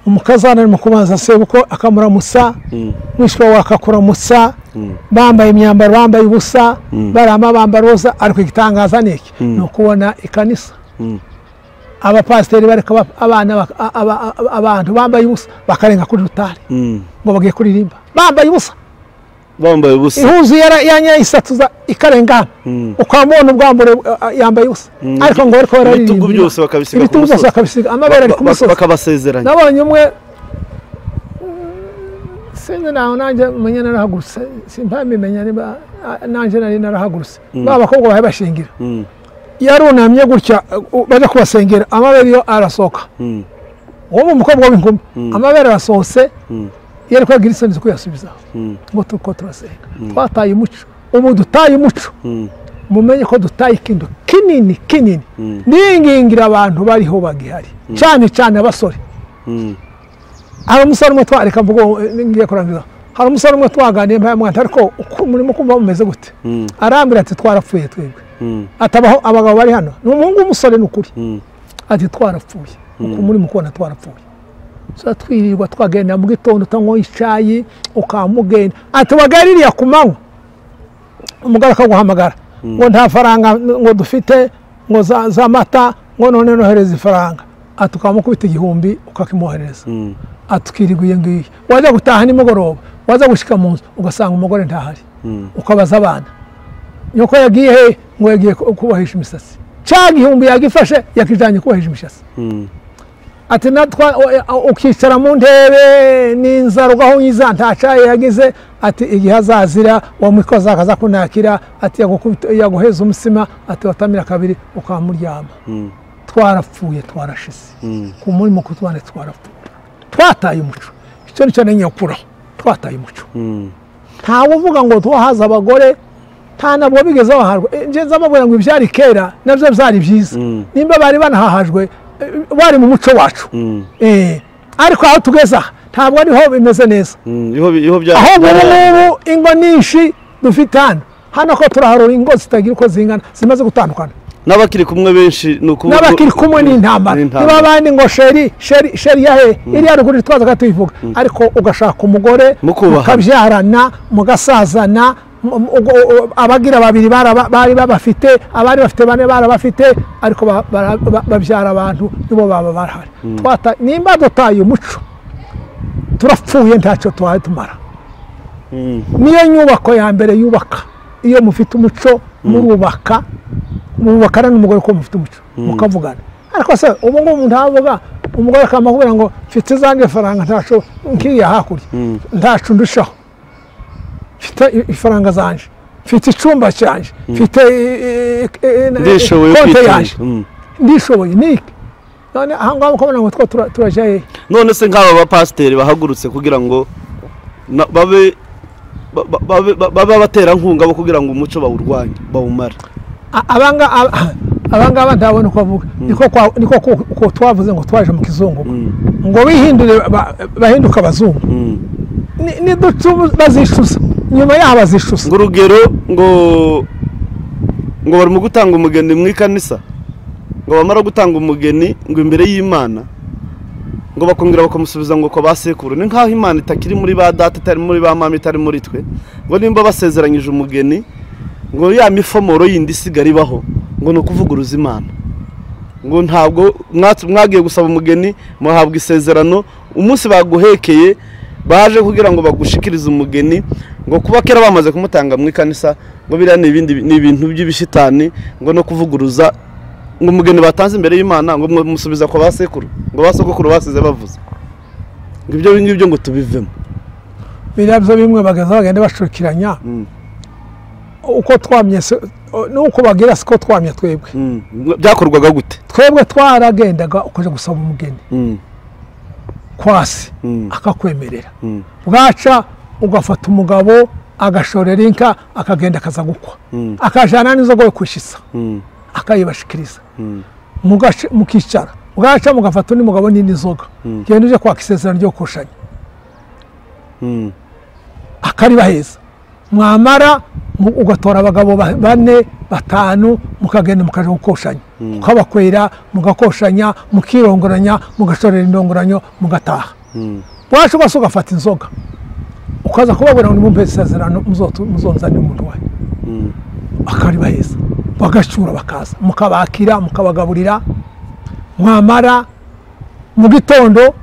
umukazana arimo kubanza sebuko akamuramusa mwishwa wakakuramusa bambaye imyambaro bambaye ubusa barama bambara roza ariko igitangaza niki no kubona ikanisa abapasiteri bareka abana abantu bambaye ubusa bakarenga kuri rutari ngo bagiye kuririmba bambaye ubusa ihuzu yanya isatuza ikarenga ukamubona ubwambure yambaye ubusa ariko ngo bariko bararirimba ibitugu byose bakabisiga amabere ari ku musozi bakabasezeranya nabonye umwe sinzi naho nanjye menya narahagurutse simpamimenya niba nanjye nari narahagurutse babakobwa bahe bashingira yarunamye gutya baje kubasengera amabere yo arasoka uwo mukobwa w'inkumi amabere arasohose yari kwagira isoni zo kuyasubiza ngo tuko turasenga twataye umuco ubu dutaye umuco mumenye ko dutaye ikintu kinini ningingira abantu bariho bagihari cyane abasore hari umusore umwe twareka mvugo ngiye kurangiza hari umusore umwe twaganiye mpaye mwana ariko murimo kumva mumeze gute arambira ati twarapfuye twebwe atabaho abagabo bari hano ni umuhungu w'umusore n'ukuri ati twarapfuye uko muri mukubona twarapfuye twirirwa twagenda mu gitondo utanywa icyayi ukamugenda ati wagaririya ku manywa umugabo akaguhamagara ngo nta faranga ngo dufite ngo za mata ngo none nohereza ifaranga ati ukamukubita 1000 ukakimwohereza ati twirirwa ngiye waza gutaha nimugoroba waza gushika mu nzu ugasanga umugore ntahari ukabaza abana nyoko yagiye he ngo yagiye kubahisha imisatsi cya 1000 yagifashe yakijanye kubahisha imisatsi ati natwa ukicara mu ntebe n'inzara ugahuyiza ntacaye yagize ati igihe azazira wamwikoza akaza kunakira ati yaguheza umusima ati watamira kabiri ukamuryama twarapfuye twarashize ku murimo kutwane twarapfuye twataye umuco icyo nicyo nenyakuraho twataye umuco ntawe uvuga ngo twahaza abagore nta nabwo bigeze bahajwe ngenza babwira ngo ibyari kera nabyo byari byiza nimba bari banahahajwe bari mu muco wacu ariko aho tugeza ntabwo ariho bimeze neza aho ubu ingo nyinshi dufite hano ko turaharura ingo zitagira uko zingana zimaze gutandukana n'abakiri kumwe benshi n'abakiri kumwe n'intambara niba abandi ngo sheri yahe iri haruguru twazaga tuyivuga ariko ugashaka umugore mukabyarana mugasazana abagira babiri bari babafite abari bafite bane barabafite ariko babyara abantu nibo baba barahari nimba dutaye umuco turapfuye ntacyo tuhaye tumara niyo nyubako ya mbere yubaka iyo mufite umuco mubakana n'umugore ko mufite umuco mukavugana ariko se ubu ngubu umuntu avuga umugore akamubwira ngo mfite izange faranga ntaco nkiriya hakurya ntaco ndushaho mfite ifaranga zanje mfite icumba cyanje mfite konte yanje ndishoboye niki none aha ngaho ukabona ngo turajaye none se nk'aba bapasiteri bahagurutse kugira ngo baba batera nkunga bo kugira ngo umuco bawurwanye bawumara abangaba ndabona uko avuga niko twavuze ngo twaje mu kizungu ngo bihindure bahinduka abazungu ni bazishuza nyuma yaho bazishuza ngo urugero ngo barimo gutanga umugeni mu ikanisa ngo bamara gutanga umugeni ngo imbere y'Imana ngo bakongera bakamusubiza ngo ko basekuru ni nkaho Imana itakiri muri ba data itari muri ba mama itari muri twe ngo nimba basezeranyije umugeni ngo ya mifomoro yindi sigari baho ngo no kuvuguruza Imana ngo ntabwo mwagiye gusaba umugeni muhabwa isezerano umunsi baguhekeye baje kugira ngo bagushikirize umugeni ngo kuba kera bamaze kumutanga mu ikanisa ngo biriya ni ibintu by'ibishitani ngo no kuvuguruza ngo umugeni batanze imbere y'Imana ngo musubiza ko basekuru ngo basokuru basize bavuze ngo ibyo ngibyo ngo tubivemo birabyo bimwe bagenda bashukiranya uko twamye nuko bagira siko twamye twebwe byakorwaga gute twebwe twaragendaga ukoje gusaba umugeni kwasi akakwemerera bwaca ugafata umugabo agashorera inka akagenda akaza gukwa akajana n'inzoga kwishisa akayibashikiriza mukicara bwaca mugafata undi mugabo n'indi nzoga genda uje kwaka isezerano ryo kushanya akari baheza mwamara ugatora abagabo 4 5 mukagenda mukaje gukoshanya ukabakwera mugakoshanya mukirongoranya mugashorera indongoranyo mugataha bwacu base ugafata inzoga ukaza kubabura ngo mumpe isezerano muzonzana umuntu wawe akari baheza bagacura bakaza mukabakira mukabagaburira mwamara mu gitondo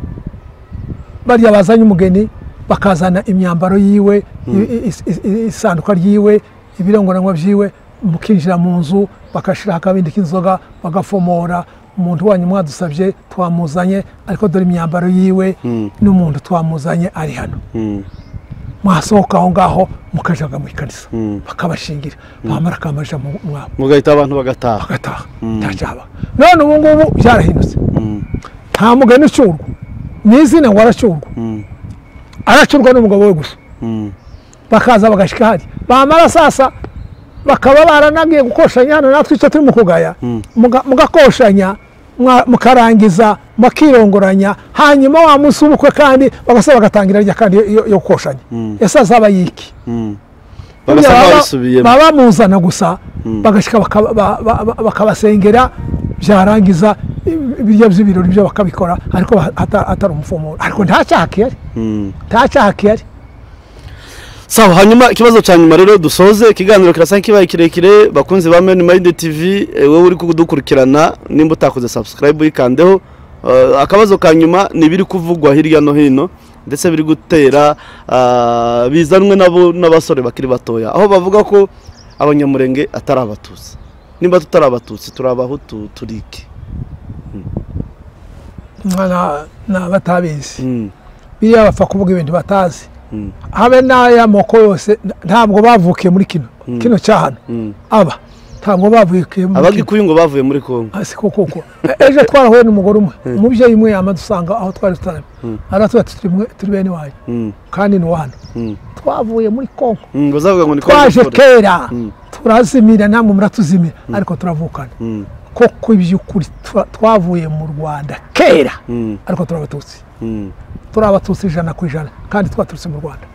bari bazanye umugeni bakazana imyambaro yiwe isanduka ryiwe ibirongoranwa byiwe mukinjira mu nzu bakashira akabindi k'inzoga bagafomora umuntu wanyu mwadusabye twamuzanye ariko dore imyambaro yiwe n'umuntu twamuzanye ari hano mwasohoka aho ngaho mukajaga mu ikanisa bakabashingira bamara kamaja mwabo mugahita abantu bagataha ndacaba none ubu ngubu byarahindutse nta mugeni ucyurwa n'izina ngo aracyurwa aracurwa n'umugabo we gusa bakaza bagashika hari bamara sasa bakaba baranagiye gukoshanya hano natwe icyo turi mu kugaya mugakoshanya mukarangiza makirongoranya hanyuma wa munsi w'ubukwe kandi bagasaba bagatangira rya kandi yo gukoshanya ese azaba yiki baba muzana gusa bagashika bakabasengera byarangiza ibiryo by'ibirori byo bakabikora ariko atari umufumo ariko ntacahakiyari sawa hanyuma ikibazo cya nyuma rero dusoze ikiganiro kirasa kibaye kirekire bakunzi ba Men Mind TV wowe uri kudukurikirana nimba utakoze subscribe yikandeho akabazo ka nyuma ni biri kuvugwa hirya no hino ndetse biri gutera bizanwe nabo n'abasore bakiri batoya aho bavuga ko abanyamurenge atari abatutsi nimba tutari abatutsi turabahutu turiki na batabizi biriya bapfa kuvuga ibintu batazi habe n'aya moko yose ntabwo bavukiye muri kino cyahano aba ntabwo bavuye kuyemo abagikuyu ngo bavuye muri Kongo asi koko ejo twarahuye n'umugore umwe umubyeyi umwe yamadusanga aho twari tutarame aratuba turi bene wayo kandi ni wano twavuye muri Kongo bazavuga ngo ni twaje kera turazimira namwe muratuzimira ariko turavukana koko iby'ukuri twavuye mu Rwanda kera ariko turabatutsi turabatutsi 100% kandi twaturutse mu Rwanda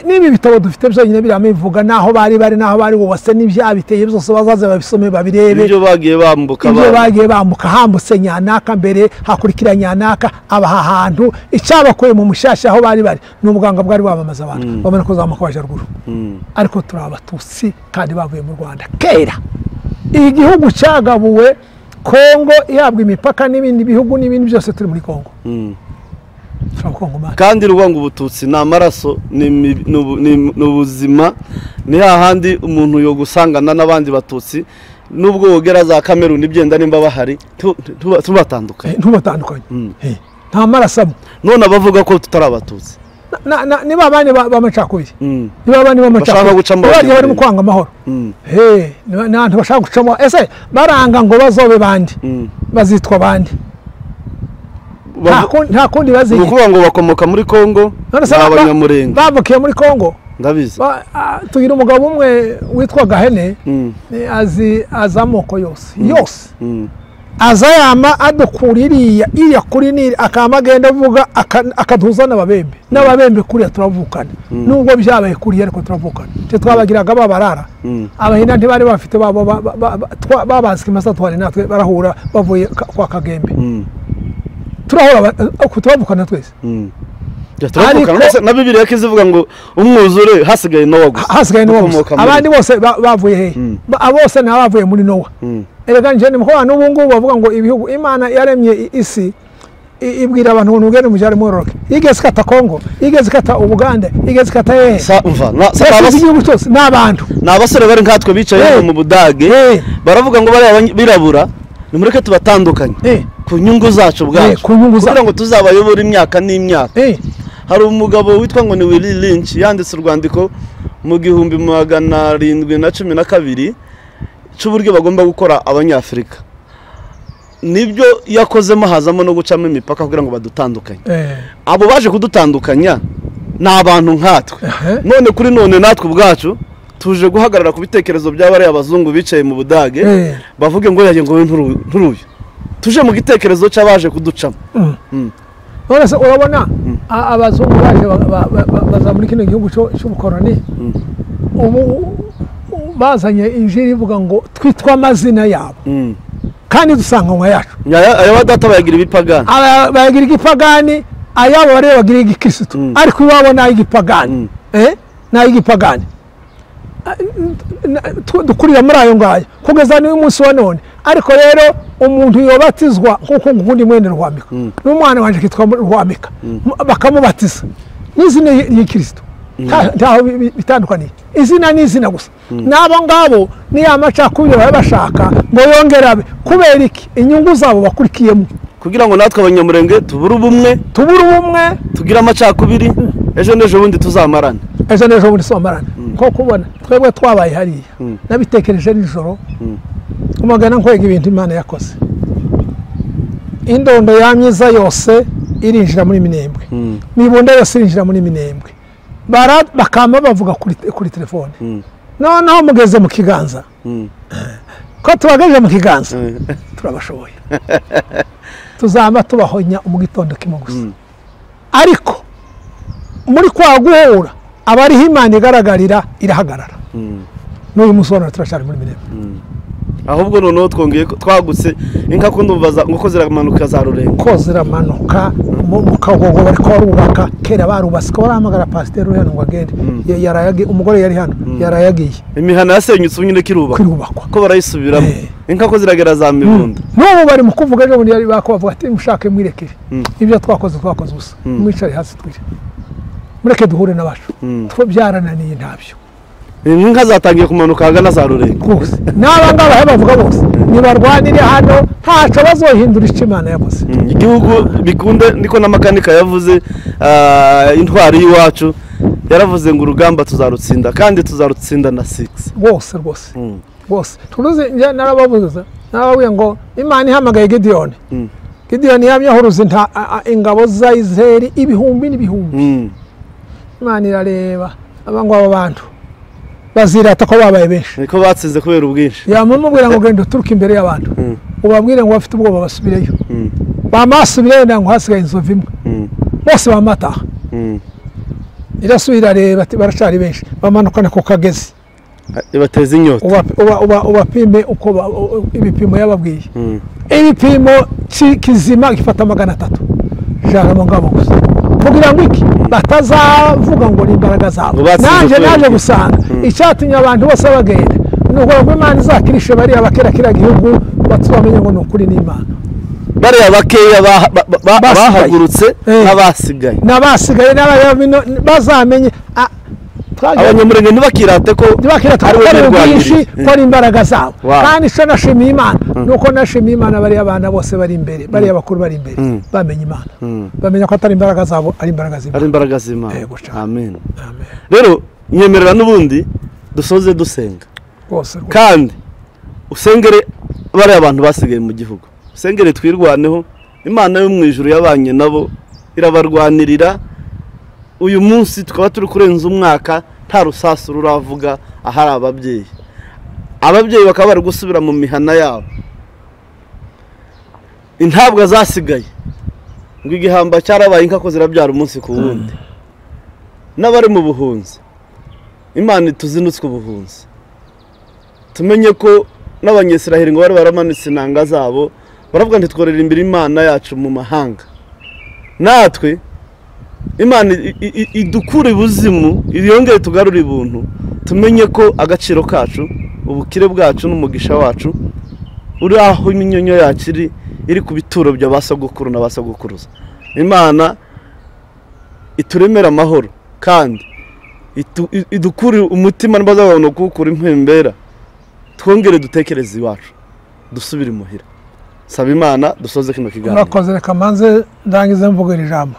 nibi bitabo dufite byonyine biramivuga naho bari naho bari wose n'ibyabiteye byose bazaze babisome babirebe ibyo bagiye bambuka hambutse Nyanaka mbere hakurikira Nyanaka abaha hantu icyabakoye mu mushasha aho bari n'umuganga bwari wabamaza abantu bamana ko zamuka baje ruguru ariko turabatutsi kandi bavuye mu Rwanda kera igihugu cyagabuwe Kongo ihabwa imipaka n'ibindi bihugu n'ibindi byose turi muri Kongo kandi rubanga ubututsi na amaraso ni ubuzima ni hahandi umuntu yo gusangana n'abandi batutsi nubwo wogera za Cameroon ibyenda nimba bahari tubatandukanye nta maraso none abavuga ko tutari abatutsi niba abandi bamacakubiri niba abandi bamacakubiri bari mu kwanga amahoro n'abantu bashaka gucamo ese baranga ngo bazobe bandi bazitwa bandi nta kundi baziye ukuvuga ngo bakomoka muri Kongo n'abanyamurenge bavukiye muri Kongo ndabizi tugira umugabo umwe witwa Gahene azi amoko yose aza yama adukuririya iya kuri niri akamagenda avuga akaduza n'ababembe kuriya turavukana nubwo byabaye kuriya ariko turavukana cyo twabagiraga babarara abahina ntibari bafite babazika masatwari natwe barahura bavuye kwa Kagembe turahora kutavukana twese turavukana na Bibiliya kizivuga ngo umwuzure hasigaye Nowa gusa abandi bose bavuye he abose nabavuye muri Nowa erega nje ni mukwana n'ubungu bavuga ngo ibihugu Imana yaremye isi ibwira abantu ngo ngene mujare mororoke igeze kata Kongo igeze kata Uganda igeze kata igihugu cyose n'abantu n'abasore bari nkatwe bicaye mu Budage baravuga ngo bari birabura nimureke tubatandukanye ku nyungu zacu bwacu kugira ngo tuzabayobora imyaka n'imyaka hari umugabo witwa ngo ni Willy Lynch yanditse urwandiko mu 1712 cy'uburyo bagomba gukora abanyafrika nibyo yakozemo hazamo no gucamo imipaka kugira ngo badutandukanye abo baje kudutandukanya n'abantu nkatwe none kuri none natwe ubwacu tuje guhagarara ku bitekerezo by'abari abazungu bicaye mu Budage bavuge ngo yaje ngo nturuye tuje mu gitekerezo cy'abaje kuducamo none se urabona abazungu baje baza muri kino gihugu cy'ubukoroni ubu bazanye injiri ivuga ngo twitwa amazina yabo kandi dusanga nka yacu aya badata bayagira ibipagani bayagira igipagani ayabo bare bagira igikristo ariko iwabo nayo igipagani nayo igipagani dukurira muri ayo ngayo kugeza n'uyu munsi wa none ariko rero umuntu yobatizwa nkuko ngundi mwene Rwamika n'umwana wanje kitwa Rwamika bakamubatiza n'izina y'Kristo ntaho bitandukaniye izina n'izina gusa nabo ngabo ni amacakubiri bashaka ngo yongerabe kubera iki inyungu zabo bakurikiyemo kugira ngo natwe abanyamurenge tubura ubumwe tugira amacakubiri ejo n'ejo bundi tuzamarana ko kubona twebwe twabaye hariya nabitekereje nijoro umagana nkwega ibintu Imana yakoze indondo yamyiza yose irinjira muri Minembwe nibunda yose irinjira muri Minembwe bakama bavuga kuri telefone noneho mugeze mu kiganza ko tubagaje mu kiganza turabashoboye tuzama tubahonya mu gitondo kimwe gusa ariko muri kwa guhura abariho Imana igaragarira irahagarara n'uyu musonera turashari muri Minembwe ahubwo noneho twongeye twagutse inka ko ndumvaza ngo ziramanuka za Rurengo ko ziramanuka mu kagogo bari ko rubaka kera barubase ko baramagara pasteur hano ngo agende yarayagi umugore yari hano yarayagiye imihana yasenyutse unyine kirubakwa ko barayisubiramo inka ko ziragera za Mibunda n'ubu bari mu kuvuga ejo bundi yari bakubavuga ati mushake mwirekere ibyo twakoze ubusa mwicare hasi twire mureke duhure n'abacu two byarananiye ntabyo inka zatangiye kumanuka hagana za Rurengo n'abangaba bavuga bose nibarwanire hano ntaco bazohindura Imana yavuze igihugu bikunde niko n'amakanika yavuze intwari y'iwacu yaravuze ngo urugamba tuzarutsinda kandi tuzarutsinda na 6 rwose bose turuzi narababuza narabuye ngo Imana ihamagaye Gideon Gideon yamye ahuruza ingabo za Israeli ibihumbi n'ibihumbi Imana irareba abango aba bantu bazirata ko babaye benshi niko batsinze kubera ubwinshi yamumubwira ngo genda uturuka imbere y'abantu ubabwire ngo bafite ubwoba basubireyo bamasubirayo ndango hasigaye inzovu imwe bose bamataha irasubira reba ati baracari benshi bamanukana ku kagezi ibateza inyota ubapime uko ibipimo yababwiye ibipimo kizima gifata 300 jana mu ngabo gusa kugira ngo iki batazavuga ngo ni imbaraga zabo naje gusanga icyatumye abantu bose bagenda nuko Imana izakirishe bari abakera gihugu batubamenye ngo nukuri n'Imana bari abakeya bahagurutse n'abasigaye bazamenye abanyamurenge ntibakirate ko ari ubwinshi ko ari imbaraga zabo kandi cyo nashimiye Imana nuko nashimiye Imana bari abana bose bari imbere bari abakuru bari imbere bamenye Imana bamenya ko atari imbaraga zabo ari imbaraga z'Imana amen rero nyemerera n'ubundi dusoze dusenga kandi usengere bari abantu basigaye mu gihugu usengere twirwaneho Imana yo mu ijuru yabanye nabo irabarwanirira uyu munsi tukaba turi kurenza umwaka nta rusasu ruravuga ahari ababyeyi bakaba bari gusubira mu mihana yabo intabwa zasigaye ngo igihamba cyarabaye inka ko zirabyara umunsi ku wundi n'abari mu buhunzi Imana ituzinutswe ubuhunzi tumenye ko n'abanyesiraheli ngo bari baramanitse inanga zabo baravuga nti tworera imbere Imana yacu mu mahanga natwe Imana idukure buzimu yongere tugarure ibuntu tumenye ko agaciro kacu ubukire bwacu n'umugisha wacu uri aho iminyonyo yacu iri ku bituro by'abasogokuru n'abasogokuruza Imana ituremera amahoro kandi idukure umutima n'abazabona kukura impembera twongere dutekereze iwacu dusubire imuhira saba Imana dusoze kino kiganiro urakoze reka manze ndangize mvugira ijambo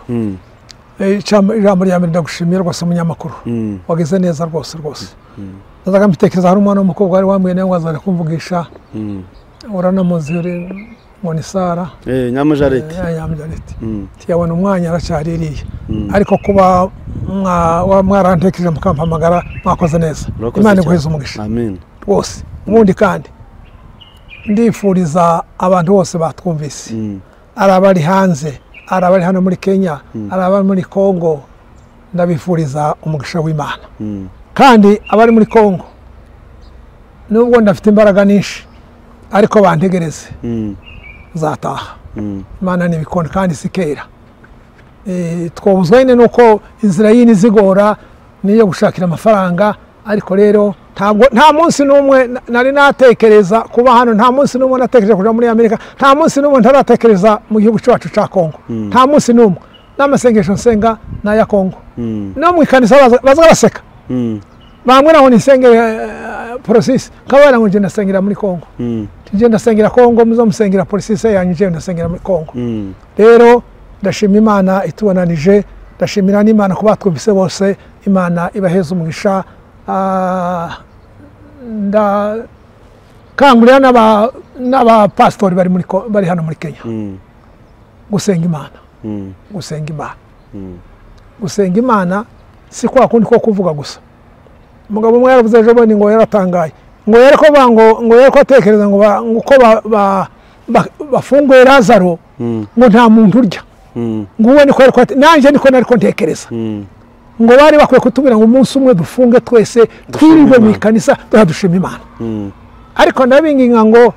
ijambo rya mbere ndagushimira rwose umunyamakuru wagize neza rwose ndazaga mbitekereza hari umwana w'umukobwa wari wambwiye nawe wazaga kumvugisha uranamuzi ngo ni Sara Nyamujareti tiyabona umwanya aracyaririye ariko kuba mwarantekereje mukampamagara mwakoze neza Imana iguheze umugisha rwose ubundi kandi ndifuriza abantu bose batwumvise arabari hanze arabari hano muri Kenya arabari muri Kongo ndabifuriza umugisha w'Imana kandi abari muri Kongo nubwo ndafite imbaraga nyinshi ariko bantegereze zataha Imana nibikona kandi sikera twobuzwa nyine nuko inzira yini zigora niyo gushakira amafaranga ariko rero nta munsi n'umwe nari natekereza kuba hano nta munsi n'umwe natekereje kuja muri Amerika nta munsi n'umwe ntaratekereza mu gihugu cyacu ca Kongo nta munsi n'umwe n'amasengesho nsenga na ya Kongo no mu ikanisa baza baseka bamwira ngo nisenge process kabara ngo ngenda sengera muri Kongo ngenda sengera Kongo muzo musengera process yanyu ngenda sengera muri Kongo rero ndashima Imana itubonanije ndashimira n'Imana kuba twumvise bose Imana ibaheza umugisha kangurira n'abapasitori bari hano muri Kenya gusenga Imana si kwa kundi ko kuvuga gusa umugabo umwe yaravuze ejo bundi ngo yaratangaye ngo yereko atekereza ngo uko bafunguye Lazaro ngo nta muntu urya ngo uwe niko yereko nanje niko nariko ntekereza ngo bari bakwiye kutubwira ngo umunsi umwe dufunge twese twirirwe mu ikanisa dushima Imana ariko ndabinginga ngo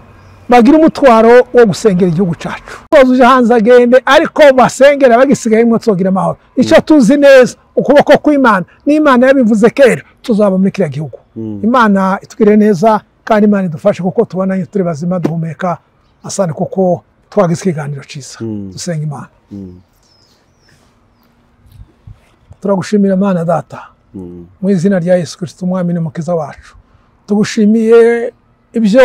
bagira umutwaro wo gusengera igihugu cyacu uje hanze agende ariko basengera bagisigaye mwo tsogira amahoro icyo tuzi neza ukuboko kw'Imana n'Imana yabivuze kera tuzaba muri kiriya gihugu Imana itwire neza kandi Imana idufashe kuko tubonanye turi bazima duhumeka asane kuko twagize ikiganiro cyiza dusenga Imana turagushimira Imana data mu izina rya Yesu Kristo umwami n'umukiza wacu tugushimiye ibyo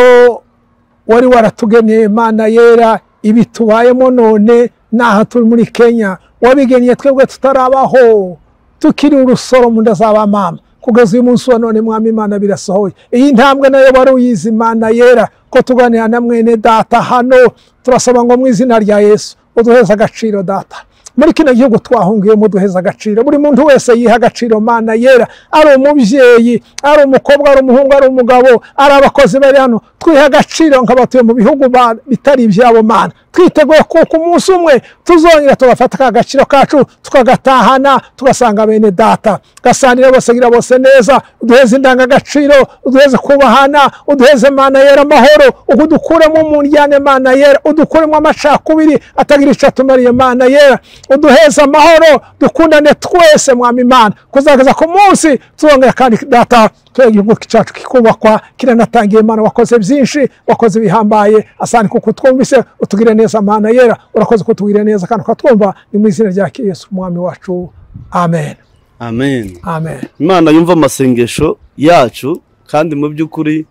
wari waratugeneye Imana yera ibitubayemo none naha turi muri Kenya wabigeniye twebwe tutarabaho tukiri urusoro mu nda z'abamama kugeza uyu munsi wa none mwami Imana birasohoye. Iyi ntambwe nayo wari uyizi Imana yera ko tuganira na mwene data hano, turasaba ngo mu izina rya Yesu uduheze agaciro data. Muri kino gihugu twahungiyemo duheza agaciro, buri muntu wese yiha agaciro Mana yera, ari umubyeyi, ari umukobwa, ari umuhungu, ari umugabo, ari abakozi bari hano, twiha agaciro nk'abatuye mu bihugu bitari ibyabo Mana. Twiteguye kuko umunsi umwe tuzongera tugafata agaciro kacu tukagatahana, tugasanga bene data. Gasanire bose gira bose neza, uduheze indangagaciro, uduheze kubahana, uduheze Mana yera amahoro, udukuremo umuryane Mana yera, udukuremo amacakubiri atagira icyo atumariye Mana yera, uduheze amahoro, dukundane twese mwami Imana, kuzageza ku munsi tuzongera kandi data igihugu cyacu kikubakwa kiranatangiye Imana. Wakoze byinshi, wakoze bihambaye, asani kuko twumvise utugire neza Mana yera, urakoze kutugire neza kandi ukatwumva, ni mu izina rya Yesu mwami wacu, amen. Amen. Amen. Imana yumva amasengesho yacu, kandi mu by'ukuri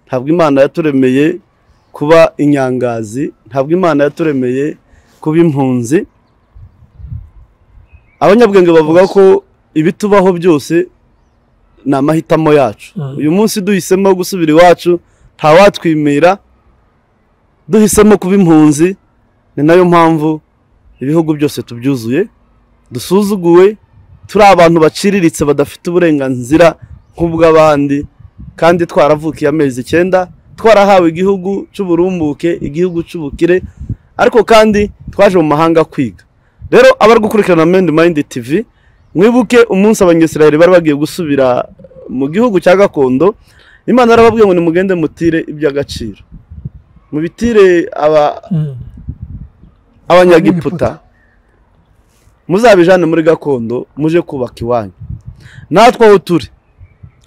ntabwo Imana yaturemeye kuba inyangazi, ntabwo Imana yaturemeye kuba impunzi. Abanyabwenge bavuga ko ibitubaho byose ni amahitamo yacu. Uyu munsi duhisemo gusubira iwacu, ntawatwimira, duhisemo kuba impunzi. Ni nayo mpamvu ibihugu byose tubyuzuye, dusuzuguwe, turi abantu baciriritse badafite uburenganzira nk'ubw'abandi, kandi twaravukiye amezi 9, twarahawe igihugu cy'uburumbuke, igihugu cy'ubukire, ariko kandi twaje mu mahanga kwiga. Rero abari gukurikirana Mend Mind TV, mwibuke umunsi abanyesirayeli bari bagiye gusubira mu gihugu cya gakondo, Imana yarababwiye ngo nimugende mutire iby'agaciro, mubitire abanyagiputa, muzabijane muri gakondo, muje kubaka iwanyu. Natwe aho turi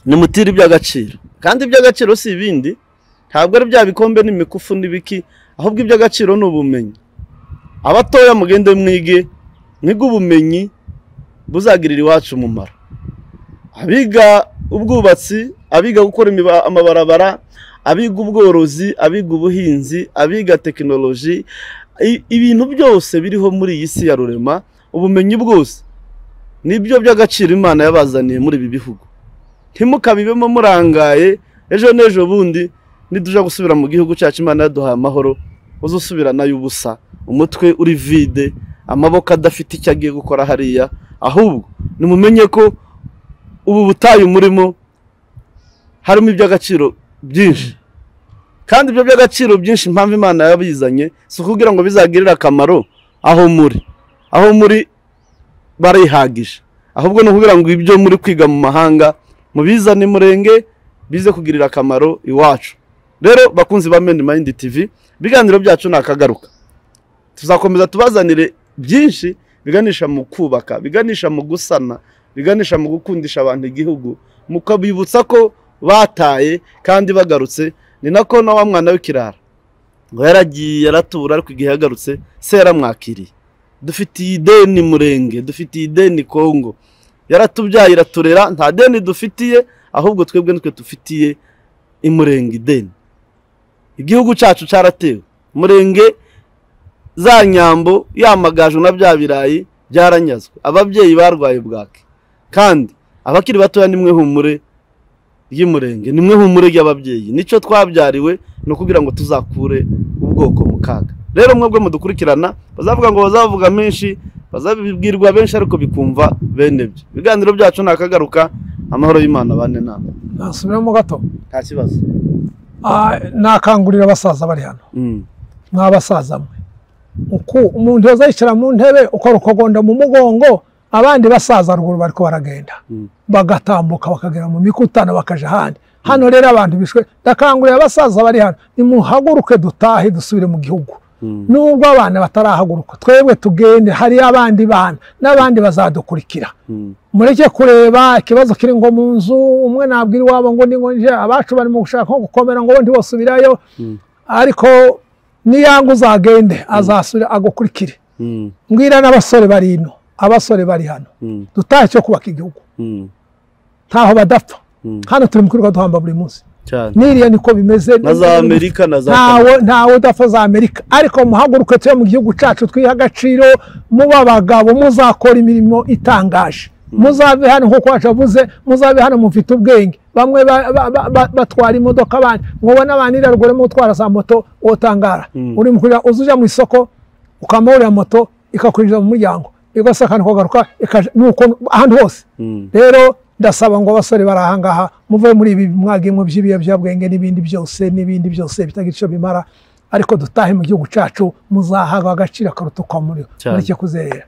nimutire iby'agaciro, kandi iby'agaciro si ibindi, ntabwo ari bya bikombe n'imikufu n'ibiki, ahubwo iby'agaciro ni ubumenyi. Abatoya mugende mwige ubumenyi buzagirira iwacu umumaro. Abiga ubwubatsi, abiga gukora amabarabara, abiga ubworozi, abiga ubuhinzi, abiga tekinoloji, ibintu byose biriho muri iyi si ya rurema, ubumenyi bwose nibyo by'agaciro Imana yabazaniye muri ibi bihugu. Ntimukabibemo murangaye, ejo n'ejo bundi niduja gusubira mu gihugu cyacu Imana yaduhaye amahoro, uzusubira nayo ubusa, umutwe uri vide, amaboko adafite icyo agiye gukora hariya. Ahubwo nimumenye ko ubu butayu murimo harimo iby'agaciro byinshi, kandi ibyo by'agaciro byinshi impamvu Imana yabizanye si kugira ngo bizagirire akamaro aho muri barihagije, ahubwo no kugira ngo ibyo muri kwiga mu mahanga mubizane murenge bize kugirira akamaro iwacu. Rero bakunzi ba Mend Mind TV, biganiro byacu nakagaruka, tuzakomeza tubazanire byinshi biganisha mu kubaka, biganisha mu gusana, biganisha mu gukundisha abantu igihugu, mukabibutsa ko bataye kandi bagarutse. Ni nako na wa mwana w'ikirara ngo yaragiye yaratura, ariko igihe yagarutse se yaramwakiriye. Dufitiye ideni murenge, dufitiye ideni Kongo, yaratubyaye iraturera, nta deni dufitiye, ahubwo twebwe nitwe dufitiye imurenge ideni. Igihugu cyacu cyaratewe, murenge za nyambo, yamagaju na bya birayi byaranyazwe, ababyeyi barwaye bwake, kandi abakiri batoya nimwe humure y'imurenge, nimwe humure y'ababyeyi. Nico twabyariwe no kugira ngo tuzakure ubwoko mu kaga. Rero mwebwe mudukurikirana, bazavuga ngo bazavuga menshi, bazabibwirwa benshi, ariko bikumva bene byo. Biganiro byacu nakagaruka, amahoro y'Imana bane namwe. Nasubiramo gato, nta kibazo. Nakangurira abasaza bari hano, mwabasaza mwe, uko umuntu yazayicara mu ntebe ukora ukogonda mu mugongo, abandi basaza ruguru bariko baragenda, bagatambuka bakagera mu mikutano bakaja handi. Hano rero abantu bishwe, ndakangurira abasaza bari hano, nimuhaguruke dutahe dusubire mu gihugu. Nubwo abana batarahaguruka, twebwe tugende, hari abandi bana n'abandi bazadukurikira. Mureke kureba ikibazo kiri ngo mu nzu, umwe nabwira iwabo ngo ndi ngo nje, abacu bari mu gushaka nko gukomera ngo ndi bosubirayo, ariko niyanga uzagende azasubira agukurikire. Mbwira n'abasore bari ino, abasore bari hano, dutahe cyo kubaka igihugu, ntaho badapfa. Hano turi mu kwirirwa duhamba buri munsi, niriya niko bimeze na za Amerika, na za ntawe udapfa za Amerika. Ariko muhaguruke tuye mu gihugu cyacu, twiha agaciro, muba abagabo, muzakora imirimo itangaje, muzabe hano nkuko wacavuze muzabe hano mufite ubwenge bamwe batwara imodoka abandi mubona abantu irarugore mutwara za moto wotangara uri mukurira uzuja mu isoko ukamahurira moto ikakwinjiza mu muryango igasakana kugaruka nuko ahantu hose rero ndasaba ngo abasore barahangaha muve muri ibi mwagimwe by'ibiyobyabwenge n'ibindi byose bitagira ico bimara ariko dutahe mu gihugu cacu muzahaga agaciro karutuka muri cyo kuzerera.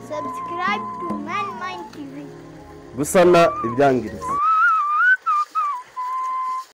Subscribe to Man Mind TV. Gusana ibyangiritse.